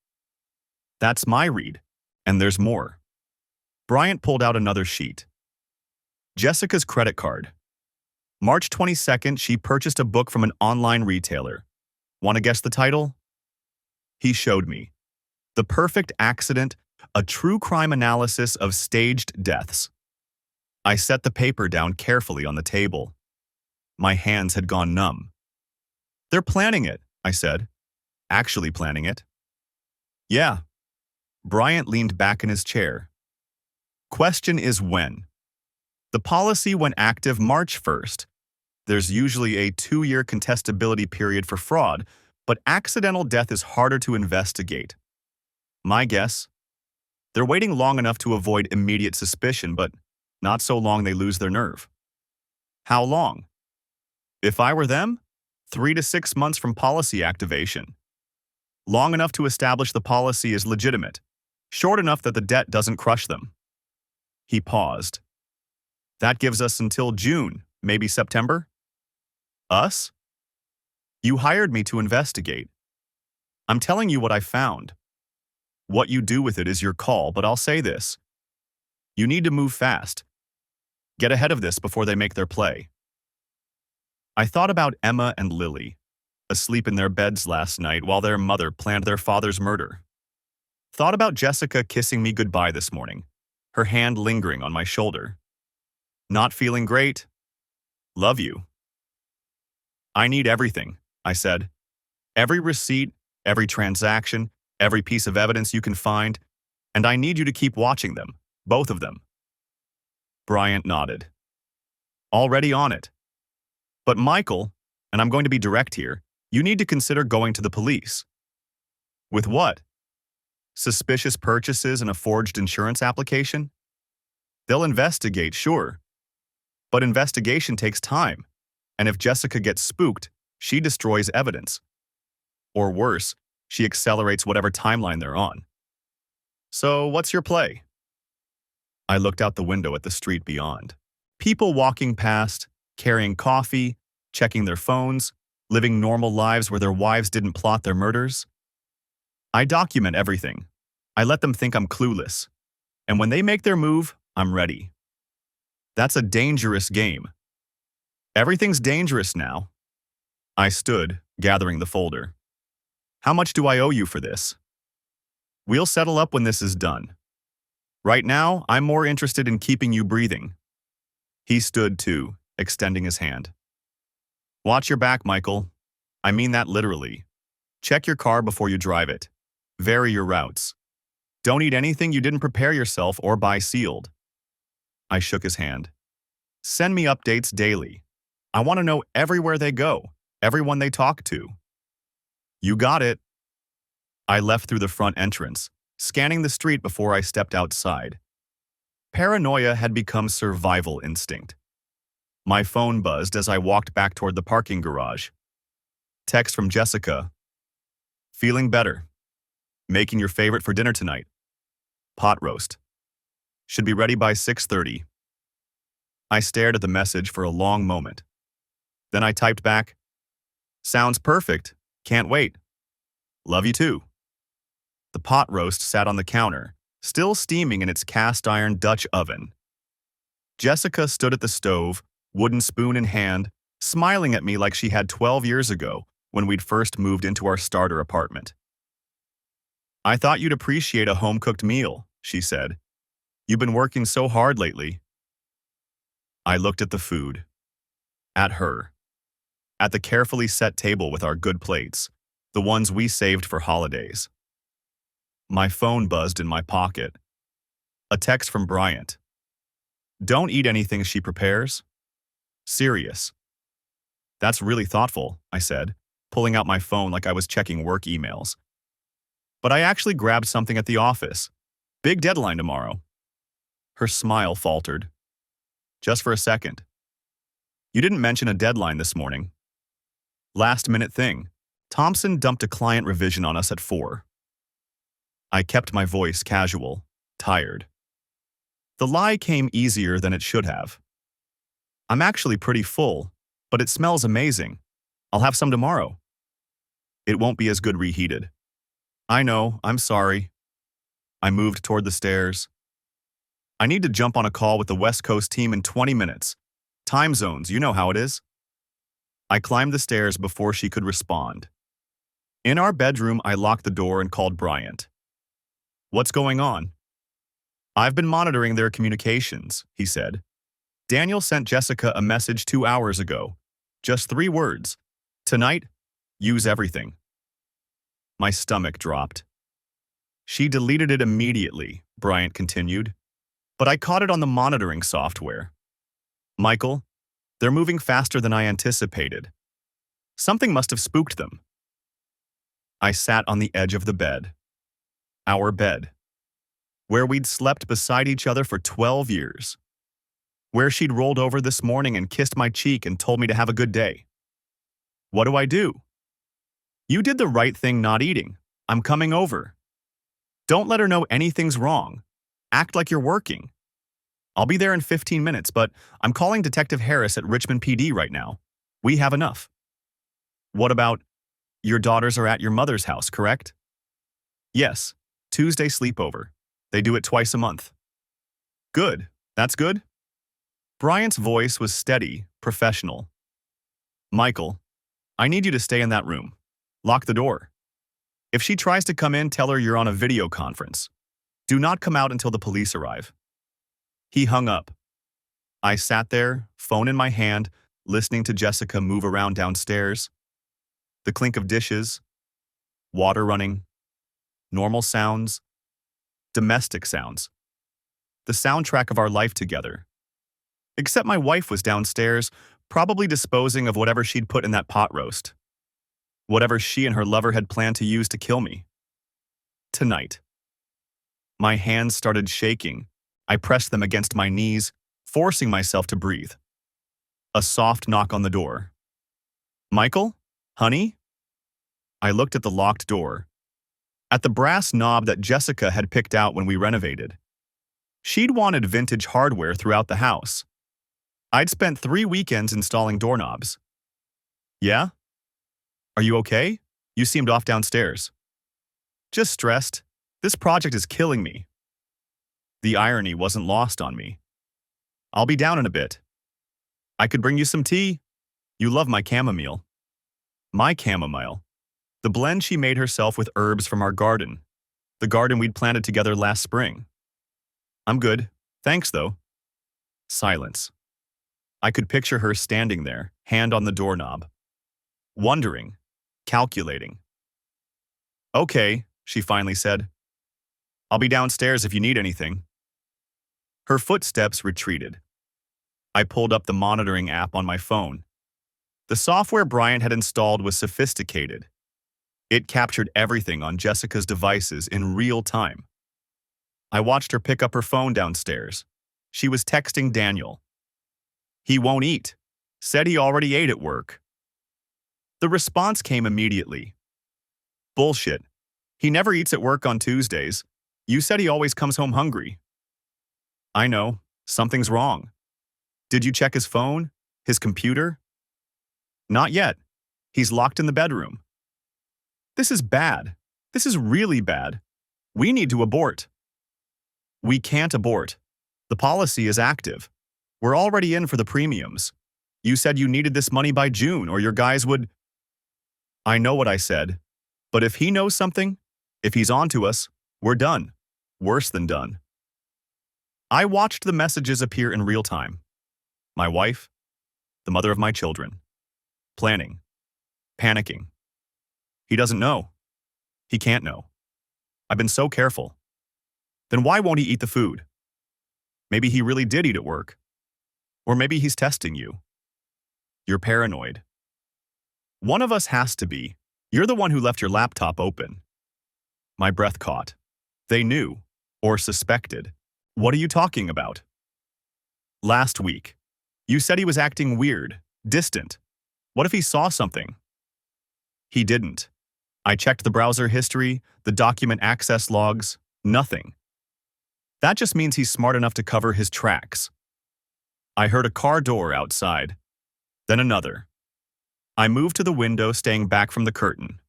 That's my read, and there's more. Bryant pulled out another sheet. Jessica's credit card. March 22nd, she purchased a book from an online retailer. Want to guess the title? He showed me. The Perfect Accident, a true crime analysis of staged deaths. I set the paper down carefully on the table. My hands had gone numb. "They're planning it," I said. "Actually planning it." "Yeah." Bryant leaned back in his chair. "Question is when. The policy went active March 1st. There's usually a 2-year contestability period for fraud, but accidental death is harder to investigate. My guess? They're waiting long enough to avoid immediate suspicion, but not so long they lose their nerve." "How long?" "If I were them, 3 to 6 months from policy activation. Long enough to establish the policy is legitimate, short enough that the debt doesn't crush them." He paused. "That gives us until June, maybe September?" "Us? You hired me to investigate. I'm telling you what I found. What you do with it is your call, but I'll say this. You need to move fast. Get ahead of this before they make their play." I thought about Emma and Lily, asleep in their beds last night while their mother planned their father's murder. Thought about Jessica kissing me goodbye this morning, her hand lingering on my shoulder. "Not feeling great? Love you." "I need everything," I said. "Every receipt, every transaction, every piece of evidence you can find, and I need you to keep watching them, both of them." Bryant nodded. "Already on it. But Michael, and I'm going to be direct here, you need to consider going to the police." "With what? Suspicious purchases and a forged insurance application?" "They'll investigate, sure. But investigation takes time, and if Jessica gets spooked, she destroys evidence. Or worse, she accelerates whatever timeline they're on. So, what's your play? I looked out the window at the street beyond. People walking past, carrying coffee, checking their phones, living normal lives where their wives didn't plot their murders. I document everything. I let them think I'm clueless. And when they make their move, I'm ready. That's a dangerous game. Everything's dangerous now. I stood, gathering the folder. How much do I owe you for this? We'll settle up when this is done. Right now, I'm more interested in keeping you breathing. He stood too, extending his hand. Watch your back, Michael. I mean that literally. Check your car before you drive it. Vary your routes. Don't eat anything you didn't prepare yourself or buy sealed. I shook his hand. Send me updates daily. I want to know everywhere they go, everyone they talk to. You got it. I left through the front entrance, scanning the street before I stepped outside. Paranoia had become survival instinct. My phone buzzed as I walked back toward the parking garage. Text from Jessica. Feeling better. Making your favorite for dinner tonight. Pot roast. Should be ready by 6:30. I stared at the message for a long moment. Then I typed back, sounds perfect. Can't wait. Love you too. The pot roast sat on the counter, still steaming in its cast iron Dutch oven. Jessica stood at the stove, wooden spoon in hand, smiling at me like she had 12 years ago when we'd first moved into our starter apartment. I thought you'd appreciate a home-cooked meal, she said. You've been working so hard lately. I looked at the food. At her. At the carefully set table with our good plates, the ones we saved for holidays. My phone buzzed in my pocket. A text from Bryant. Don't eat anything she prepares. Serious. That's really thoughtful, I said, pulling out my phone like I was checking work emails. But I actually grabbed something at the office. Big deadline tomorrow. Her smile faltered. Just for a second. You didn't mention a deadline this morning. Last-minute thing. Thompson dumped a client revision on us at 4. I kept my voice casual, tired. The lie came easier than it should have. I'm actually pretty full, but it smells amazing. I'll have some tomorrow. It won't be as good reheated. I know, I'm sorry. I moved toward the stairs. I need to jump on a call with the West Coast team in 20 minutes. Time zones, you know how it is. I climbed the stairs before she could respond. In our bedroom, I locked the door and called Bryant. What's going on? I've been monitoring their communications, he said. Daniel sent Jessica a message 2 hours ago. Just 3 words. Tonight, use everything. My stomach dropped. She deleted it immediately, Bryant continued. But I caught it on the monitoring software. Michael, they're moving faster than I anticipated. Something must have spooked them. I sat on the edge of the bed. Our bed. Where we'd slept beside each other for 12 years. Where she'd rolled over this morning and kissed my cheek and told me to have a good day. What do I do? You did the right thing not eating. I'm coming over. Don't let her know anything's wrong. Act like you're working. I'll be there in 15 minutes, but I'm calling Detective Harris at Richmond PD right now. We have enough. What about, your daughters are at your mother's house, correct? Yes, Tuesday sleepover. They do it twice a month. Good. That's good? Bryant's voice was steady, professional. Michael, I need you to stay in that room. Lock the door. If she tries to come in, tell her you're on a video conference. Do not come out until the police arrive. He hung up. I sat there, phone in my hand, listening to Jessica move around downstairs. The clink of dishes, water running, normal sounds, domestic sounds. The soundtrack of our life together. Except my wife was downstairs, probably disposing of whatever she'd put in that pot roast. Whatever she and her lover had planned to use to kill me. Tonight. My hands started shaking. I pressed them against my knees, forcing myself to breathe. A soft knock on the door. Michael? Honey? I looked at the locked door, at the brass knob that Jessica had picked out when we renovated. She'd wanted vintage hardware throughout the house. I'd spent 3 weekends installing doorknobs. Yeah? Are you okay? You seemed off downstairs. Just stressed. This project is killing me. The irony wasn't lost on me. I'll be down in a bit. I could bring you some tea. You love my chamomile. My chamomile. The blend she made herself with herbs from our garden. The garden we'd planted together last spring. I'm good. Thanks, though. Silence. I could picture her standing there, hand on the doorknob. Wondering. Calculating. Okay, she finally said. I'll be downstairs if you need anything. Her footsteps retreated. I pulled up the monitoring app on my phone. The software Brian had installed was sophisticated. It captured everything on Jessica's devices in real time. I watched her pick up her phone downstairs. She was texting Daniel. He won't eat. Said he already ate at work. The response came immediately. Bullshit. He never eats at work on Tuesdays. You said he always comes home hungry. I know. Something's wrong. Did you check his phone? His computer? Not yet. He's locked in the bedroom. This is bad. This is really bad. We need to abort. We can't abort. The policy is active. We're already in for the premiums. You said you needed this money by June or your guys would... I know what I said. But if he knows something, if he's onto us, we're done. Worse than done. I watched the messages appear in real time. My wife, the mother of my children. Planning. Panicking. He doesn't know. He can't know. I've been so careful. Then why won't he eat the food? Maybe he really did eat at work. Or maybe he's testing you. You're paranoid. One of us has to be. You're the one who left your laptop open. My breath caught. They knew, or suspected. What are you talking about? Last week, you said he was acting weird, distant. What if he saw something? He didn't. I checked the browser history, the document access logs, nothing. That just means he's smart enough to cover his tracks. I heard a car door outside, then another. I moved to the window, staying back from the curtain.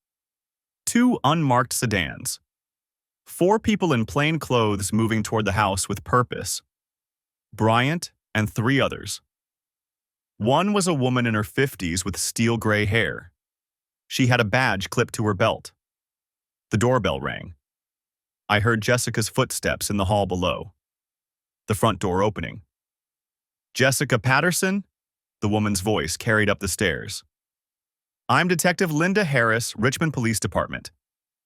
2 unmarked sedans. 4 people in plain clothes moving toward the house with purpose. Bryant and 3 others. One was a woman in her 50s with steel gray hair. She had a badge clipped to her belt. The doorbell rang. I heard Jessica's footsteps in the hall below. The front door opening. Jessica Patterson? The woman's voice carried up the stairs. I'm Detective Linda Harris, Richmond Police Department.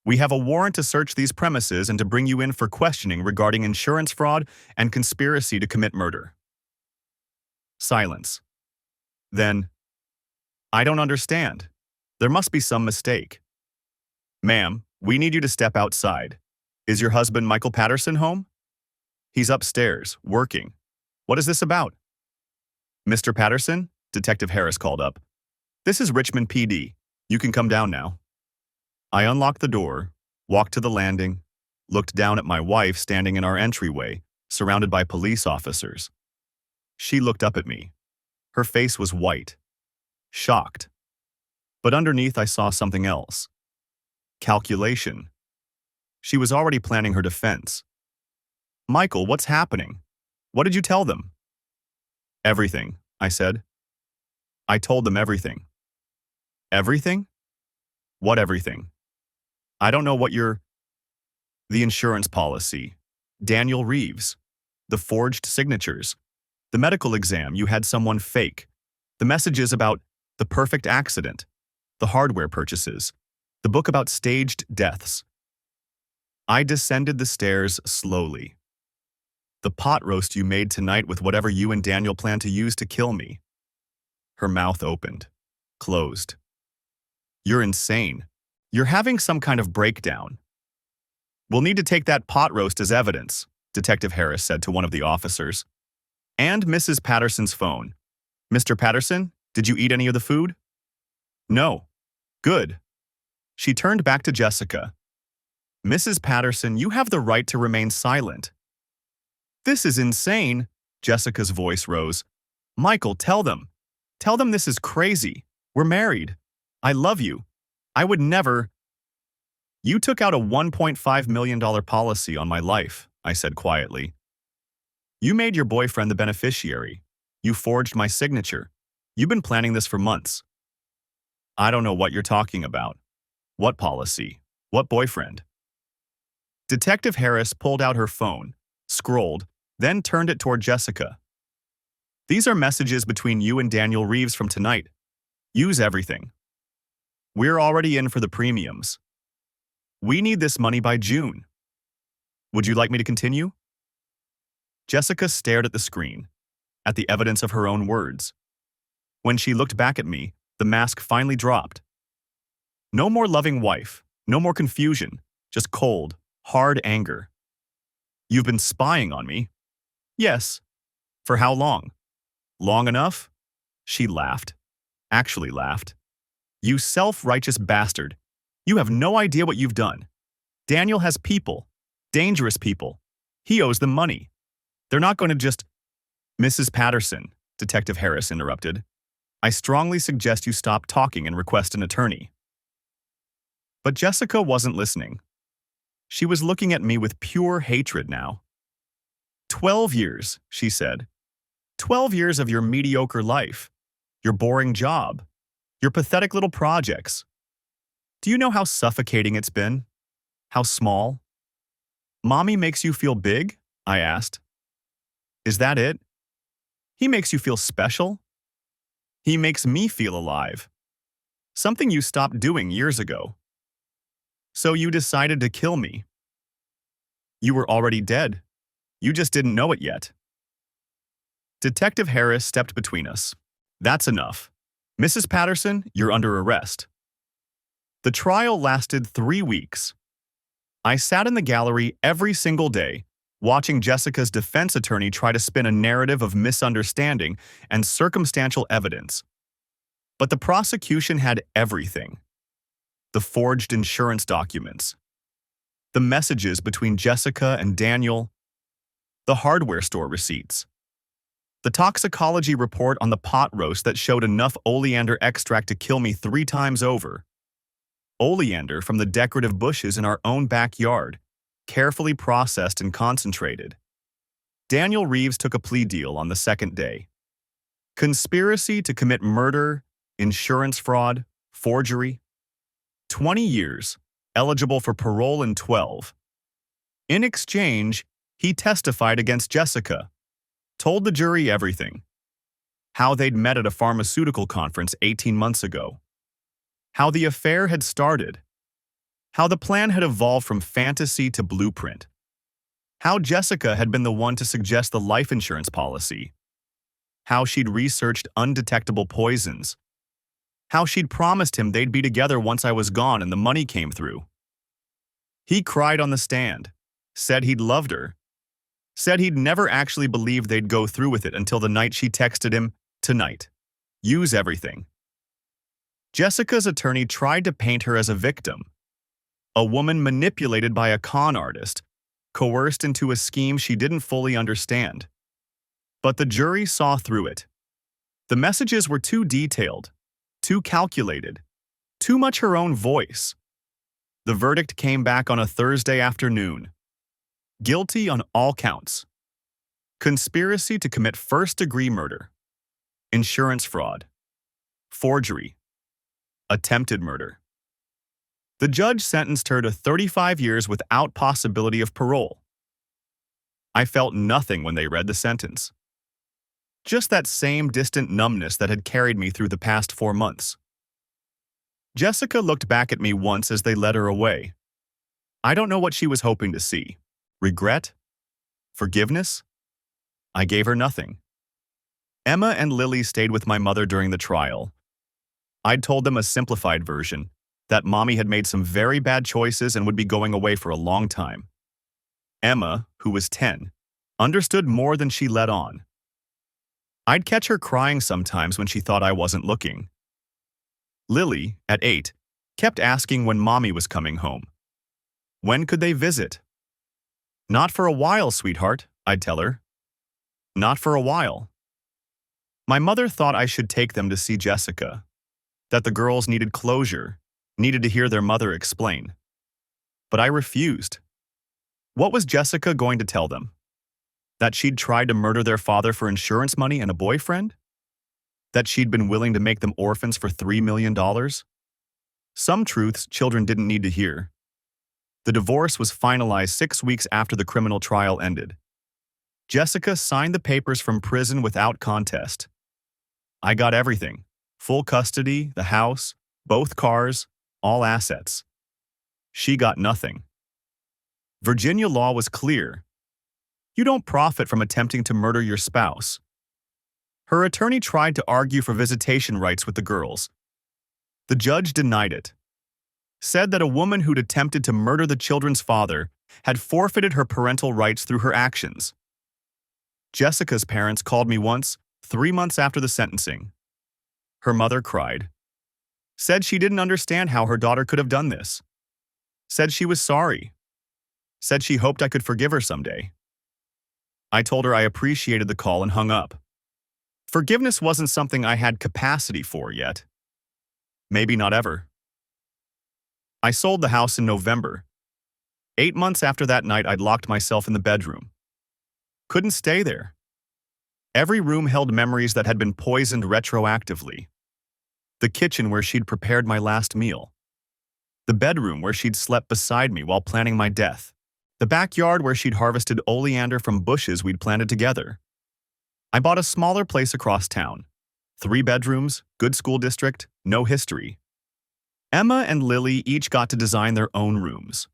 We have a warrant to search these premises and to bring you in for questioning regarding insurance fraud and conspiracy to commit murder. Silence. Then, I don't understand. There must be some mistake. Ma'am, we need you to step outside. Is your husband Michael Patterson home? He's upstairs, working. What is this about? Mr. Patterson? Detective Harris called up. This is Richmond PD. You can come down now. I unlocked the door, walked to the landing, looked down at my wife standing in our entryway, surrounded by police officers. She looked up at me. Her face was white, shocked. But underneath I saw something else. Calculation. She was already planning her defense. Michael, what's happening? What did you tell them? Everything, I said. I told them everything. Everything? What everything? I don't know what you're... The insurance policy. Daniel Reeves. The forged signatures. The medical exam you had someone fake. The messages about the perfect accident. The hardware purchases. The book about staged deaths. I descended the stairs slowly. The pot roast you made tonight with whatever you and Daniel plan to use to kill me. Her mouth opened, closed. You're insane. You're having some kind of breakdown. We'll need to take that pot roast as evidence, Detective Harris said to one of the officers. And Mrs. Patterson's phone. Mr. Patterson, did you eat any of the food? No. Good. She turned back to Jessica. Mrs. Patterson, you have the right to remain silent. This is insane, Jessica's voice rose. Michael, tell them. Tell them this is crazy. We're married. I love you. I would never. You took out a $1.5 million policy on my life, I said quietly. You made your boyfriend the beneficiary. You forged my signature. You've been planning this for months. I don't know what you're talking about. What policy? What boyfriend? Detective Harris pulled out her phone, scrolled, then turned it toward Jessica. These are messages between you and Daniel Reeves from tonight. Use everything. We're already in for the premiums. We need this money by June. Would you like me to continue? Jessica stared at the screen, at the evidence of her own words. When she looked back at me, the mask finally dropped. No more loving wife, no more confusion, just cold, hard anger. You've been spying on me? Yes. For how long? Long enough? She laughed. Actually laughed. You self-righteous bastard. You have no idea what you've done. Daniel has people. Dangerous people. He owes them money. They're not going to just… Mrs. Patterson, Detective Harris interrupted. I strongly suggest you stop talking and request an attorney. But Jessica wasn't listening. She was looking at me with pure hatred now. 12 years, she said. 12 years of your mediocre life. Your boring job. Your pathetic little projects. Do you know how suffocating it's been? How small? Mommy makes you feel big? I asked. Is that it? He makes you feel special? He makes me feel alive. Something you stopped doing years ago. So you decided to kill me. You were already dead. You just didn't know it yet. Detective Harris stepped between us. That's enough. Mrs. Patterson, you're under arrest. The trial lasted 3 weeks. I sat in the gallery every single day, watching Jessica's defense attorney try to spin a narrative of misunderstanding and circumstantial evidence. But the prosecution had everything. The forged insurance documents, the messages between Jessica and Daniel, the hardware store receipts, the toxicology report on the pot roast that showed enough oleander extract to kill me 3 times over. Oleander from the decorative bushes in our own backyard, carefully processed and concentrated. Daniel Reeves took a plea deal on the second day. Conspiracy to commit murder, insurance fraud, forgery. 20 years, eligible for parole in 12. In exchange, he testified against Jessica, told the jury everything. How they'd met at a pharmaceutical conference 18 months ago. How the affair had started. How the plan had evolved from fantasy to blueprint. How Jessica had been the one to suggest the life insurance policy. How she'd researched undetectable poisons. How she'd promised him they'd be together once I was gone and the money came through. He cried on the stand, said he'd loved her, said he'd never actually believed they'd go through with it until the night she texted him, "Tonight. Use everything." Jessica's attorney tried to paint her as a victim, a woman manipulated by a con artist, coerced into a scheme she didn't fully understand. But the jury saw through it. The messages were too detailed, too calculated, too much her own voice. The verdict came back on a Thursday afternoon. Guilty on all counts. Conspiracy to commit first-degree murder, insurance fraud, forgery, attempted murder. The judge sentenced her to 35 years without possibility of parole. I felt nothing when they read the sentence. Just that same distant numbness that had carried me through the past 4 months. Jessica looked back at me once as they led her away. I don't know what she was hoping to see. Regret? Forgiveness? I gave her nothing. Emma and Lily stayed with my mother during the trial. I'd told them a simplified version, that Mommy had made some very bad choices and would be going away for a long time. Emma, who was 10, understood more than she let on. I'd catch her crying sometimes when she thought I wasn't looking. Lily, at 8, kept asking when Mommy was coming home. When could they visit? Not for a while, sweetheart, I'd tell her. Not for a while. My mother thought I should take them to see Jessica, that the girls needed closure, needed to hear their mother explain. But I refused. What was Jessica going to tell them? That she'd tried to murder their father for insurance money and a boyfriend? That she'd been willing to make them orphans for $3 million? Some truths children didn't need to hear. The divorce was finalized 6 weeks after the criminal trial ended. Jessica signed the papers from prison without contest. I got everything: full custody, the house, both cars, all assets. She got nothing. Virginia law was clear. You don't profit from attempting to murder your spouse. Her attorney tried to argue for visitation rights with the girls. The judge denied it. Said that a woman who'd attempted to murder the children's father had forfeited her parental rights through her actions. Jessica's parents called me once, 3 months after the sentencing. Her mother cried. Said she didn't understand how her daughter could have done this. Said she was sorry. Said she hoped I could forgive her someday. I told her I appreciated the call and hung up. Forgiveness wasn't something I had capacity for yet. Maybe not ever. I sold the house in November. 8 months after that night, I'd locked myself in the bedroom. Couldn't stay there. Every room held memories that had been poisoned retroactively. The kitchen where she'd prepared my last meal. The bedroom where she'd slept beside me while planning my death. The backyard where she'd harvested oleander from bushes we'd planted together. I bought a smaller place across town. 3 bedrooms, good school district, no history. Emma and Lily each got to design their own rooms.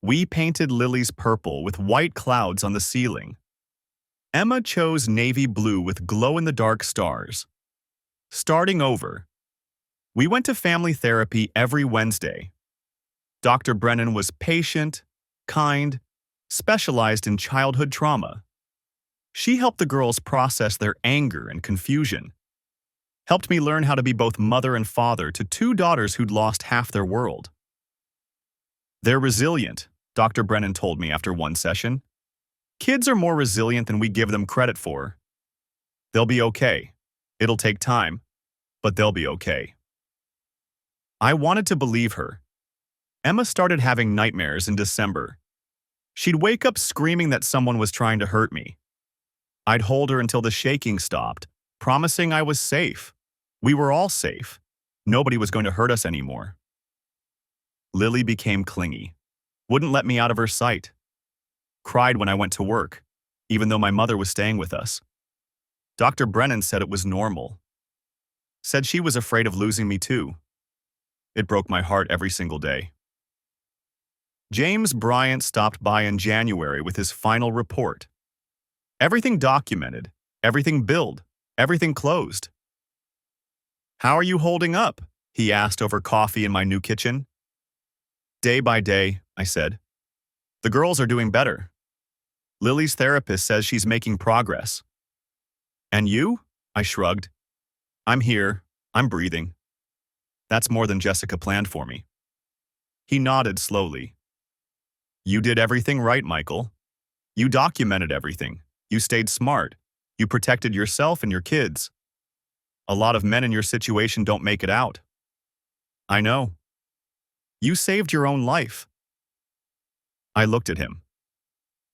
We painted Lily's purple with white clouds on the ceiling. Emma chose navy blue with glow-in-the-dark stars. Starting over. We went to family therapy every Wednesday. Dr. Brennan was patient, kind, specialized in childhood trauma. She helped the girls process their anger and confusion. Helped me learn how to be both mother and father to 2 daughters who'd lost half their world. They're resilient, Dr. Brennan told me after one session. Kids are more resilient than we give them credit for. They'll be okay. It'll take time, but they'll be okay. I wanted to believe her. Emma started having nightmares in December. She'd wake up screaming that someone was trying to hurt me. I'd hold her until the shaking stopped, promising I was safe. We were all safe. Nobody was going to hurt us anymore. Lily became clingy. Wouldn't let me out of her sight. Cried when I went to work, even though my mother was staying with us. Dr. Brennan said it was normal. Said she was afraid of losing me too. It broke my heart every single day. James Bryant stopped by in January with his final report. Everything documented, everything billed, everything closed. How are you holding up? He asked over coffee in my new kitchen. Day by day, I said. The girls are doing better. Lily's therapist says she's making progress. And you? I shrugged. I'm here. I'm breathing. That's more than Jessica planned for me. He nodded slowly. You did everything right, Michael. You documented everything. You stayed smart. You protected yourself and your kids. A lot of men in your situation don't make it out. I know. You saved your own life. I looked at him.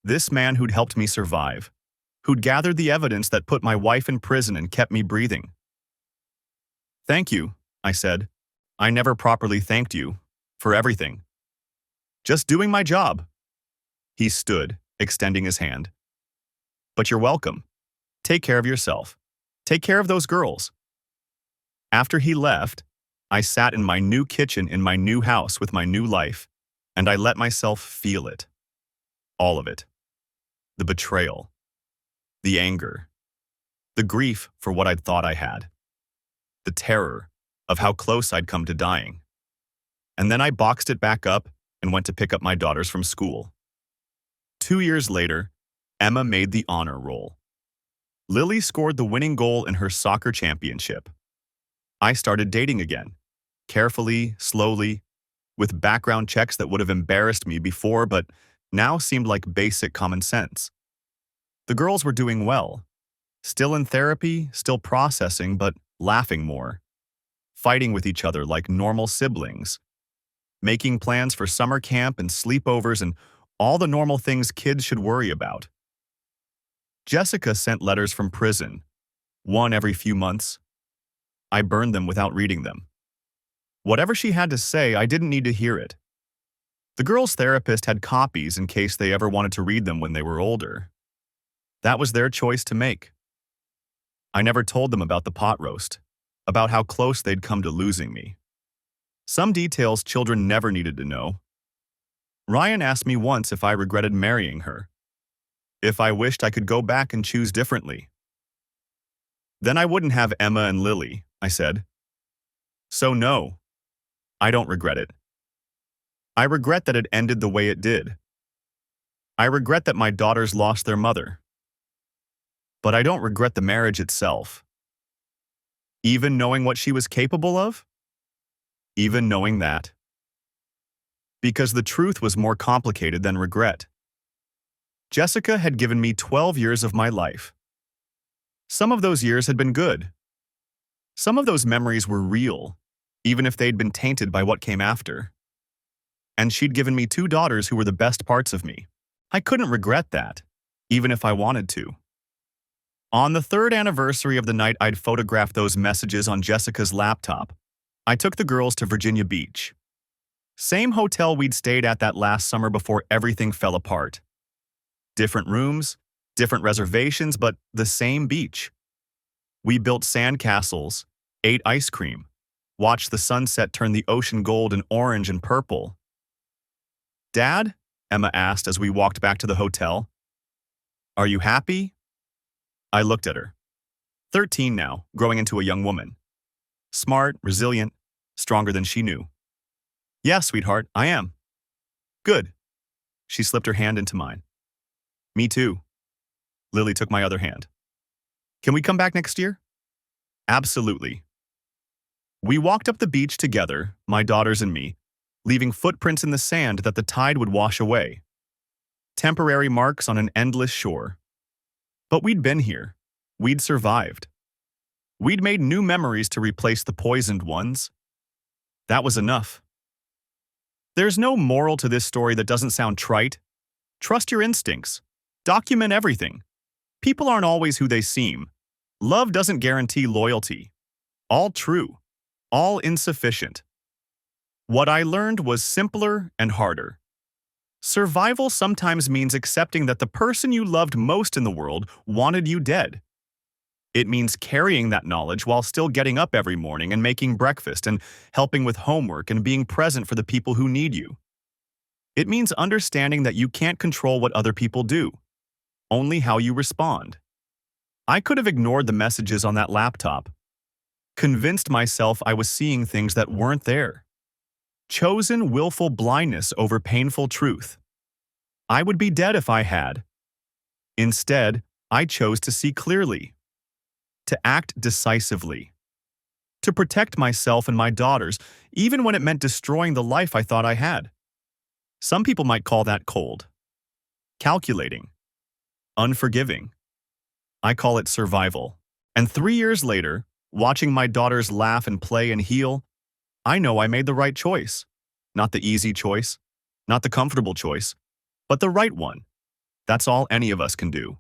This man who'd helped me survive, who'd gathered the evidence that put my wife in prison and kept me breathing. Thank you, I said. I never properly thanked you for everything. Just doing my job. He stood, extending his hand. But you're welcome. Take care of yourself. Take care of those girls. After he left, I sat in my new kitchen in my new house with my new life, and I let myself feel it. All of it. The betrayal. The anger. The grief for what I'd thought I had. The terror of how close I'd come to dying. And then I boxed it back up and went to pick up my daughters from school. 2 years later, Emma made the honor roll. Lily scored the winning goal in her soccer championship. I started dating again, carefully, slowly, with background checks that would have embarrassed me before but now seemed like basic common sense. The girls were doing well, still in therapy, still processing, but laughing more, fighting with each other like normal siblings, making plans for summer camp and sleepovers and all the normal things kids should worry about. Jessica sent letters from prison, one every few months. I burned them without reading them. Whatever she had to say, I didn't need to hear it. The girl's therapist had copies in case they ever wanted to read them when they were older. That was their choice to make. I never told them about the pot roast, about how close they'd come to losing me. Some details children never needed to know. Ryan asked me once if I regretted marrying her, if I wished I could go back and choose differently. Then I wouldn't have Emma and Lily, I said. So no, I don't regret it. I regret that it ended the way it did. I regret that my daughters lost their mother. But I don't regret the marriage itself. Even knowing what she was capable of? Even knowing that. Because the truth was more complicated than regret. Jessica had given me 12 years of my life. Some of those years had been good. Some of those memories were real, even if they'd been tainted by what came after. And she'd given me 2 daughters who were the best parts of me. I couldn't regret that, even if I wanted to. On the 3rd anniversary of the night I'd photographed those messages on Jessica's laptop, I took the girls to Virginia Beach. Same hotel we'd stayed at that last summer before everything fell apart. Different rooms, different reservations, but the same beach. We built sand castles, ate ice cream, watched the sunset turn the ocean gold and orange and purple. "Dad?" Emma asked as we walked back to the hotel. "Are you happy?" I looked at her. 13 now, growing into a young woman. Smart, resilient, stronger than she knew. "Yeah, sweetheart, I am." "Good." She slipped her hand into mine. "Me too." Lily took my other hand. "Can we come back next year?" "Absolutely." We walked up the beach together, my daughters and me, leaving footprints in the sand that the tide would wash away. Temporary marks on an endless shore. But we'd been here. We'd survived. We'd made new memories to replace the poisoned ones. That was enough. There's no moral to this story that doesn't sound trite. Trust your instincts. Document everything. People aren't always who they seem. Love doesn't guarantee loyalty. All true. All insufficient. What I learned was simpler and harder. Survival sometimes means accepting that the person you loved most in the world wanted you dead. It means carrying that knowledge while still getting up every morning and making breakfast and helping with homework and being present for the people who need you. It means understanding that you can't control what other people do, only how you respond. I could have ignored the messages on that laptop, convinced myself I was seeing things that weren't there, chosen willful blindness over painful truth. I would be dead if I had. Instead, I chose to see clearly, to act decisively, to protect myself and my daughters, even when it meant destroying the life I thought I had. Some people might call that cold, calculating, unforgiving. I call it survival. And 3 years later, watching my daughters laugh and play and heal, I know I made the right choice. Not the easy choice, not the comfortable choice, but the right one. That's all any of us can do.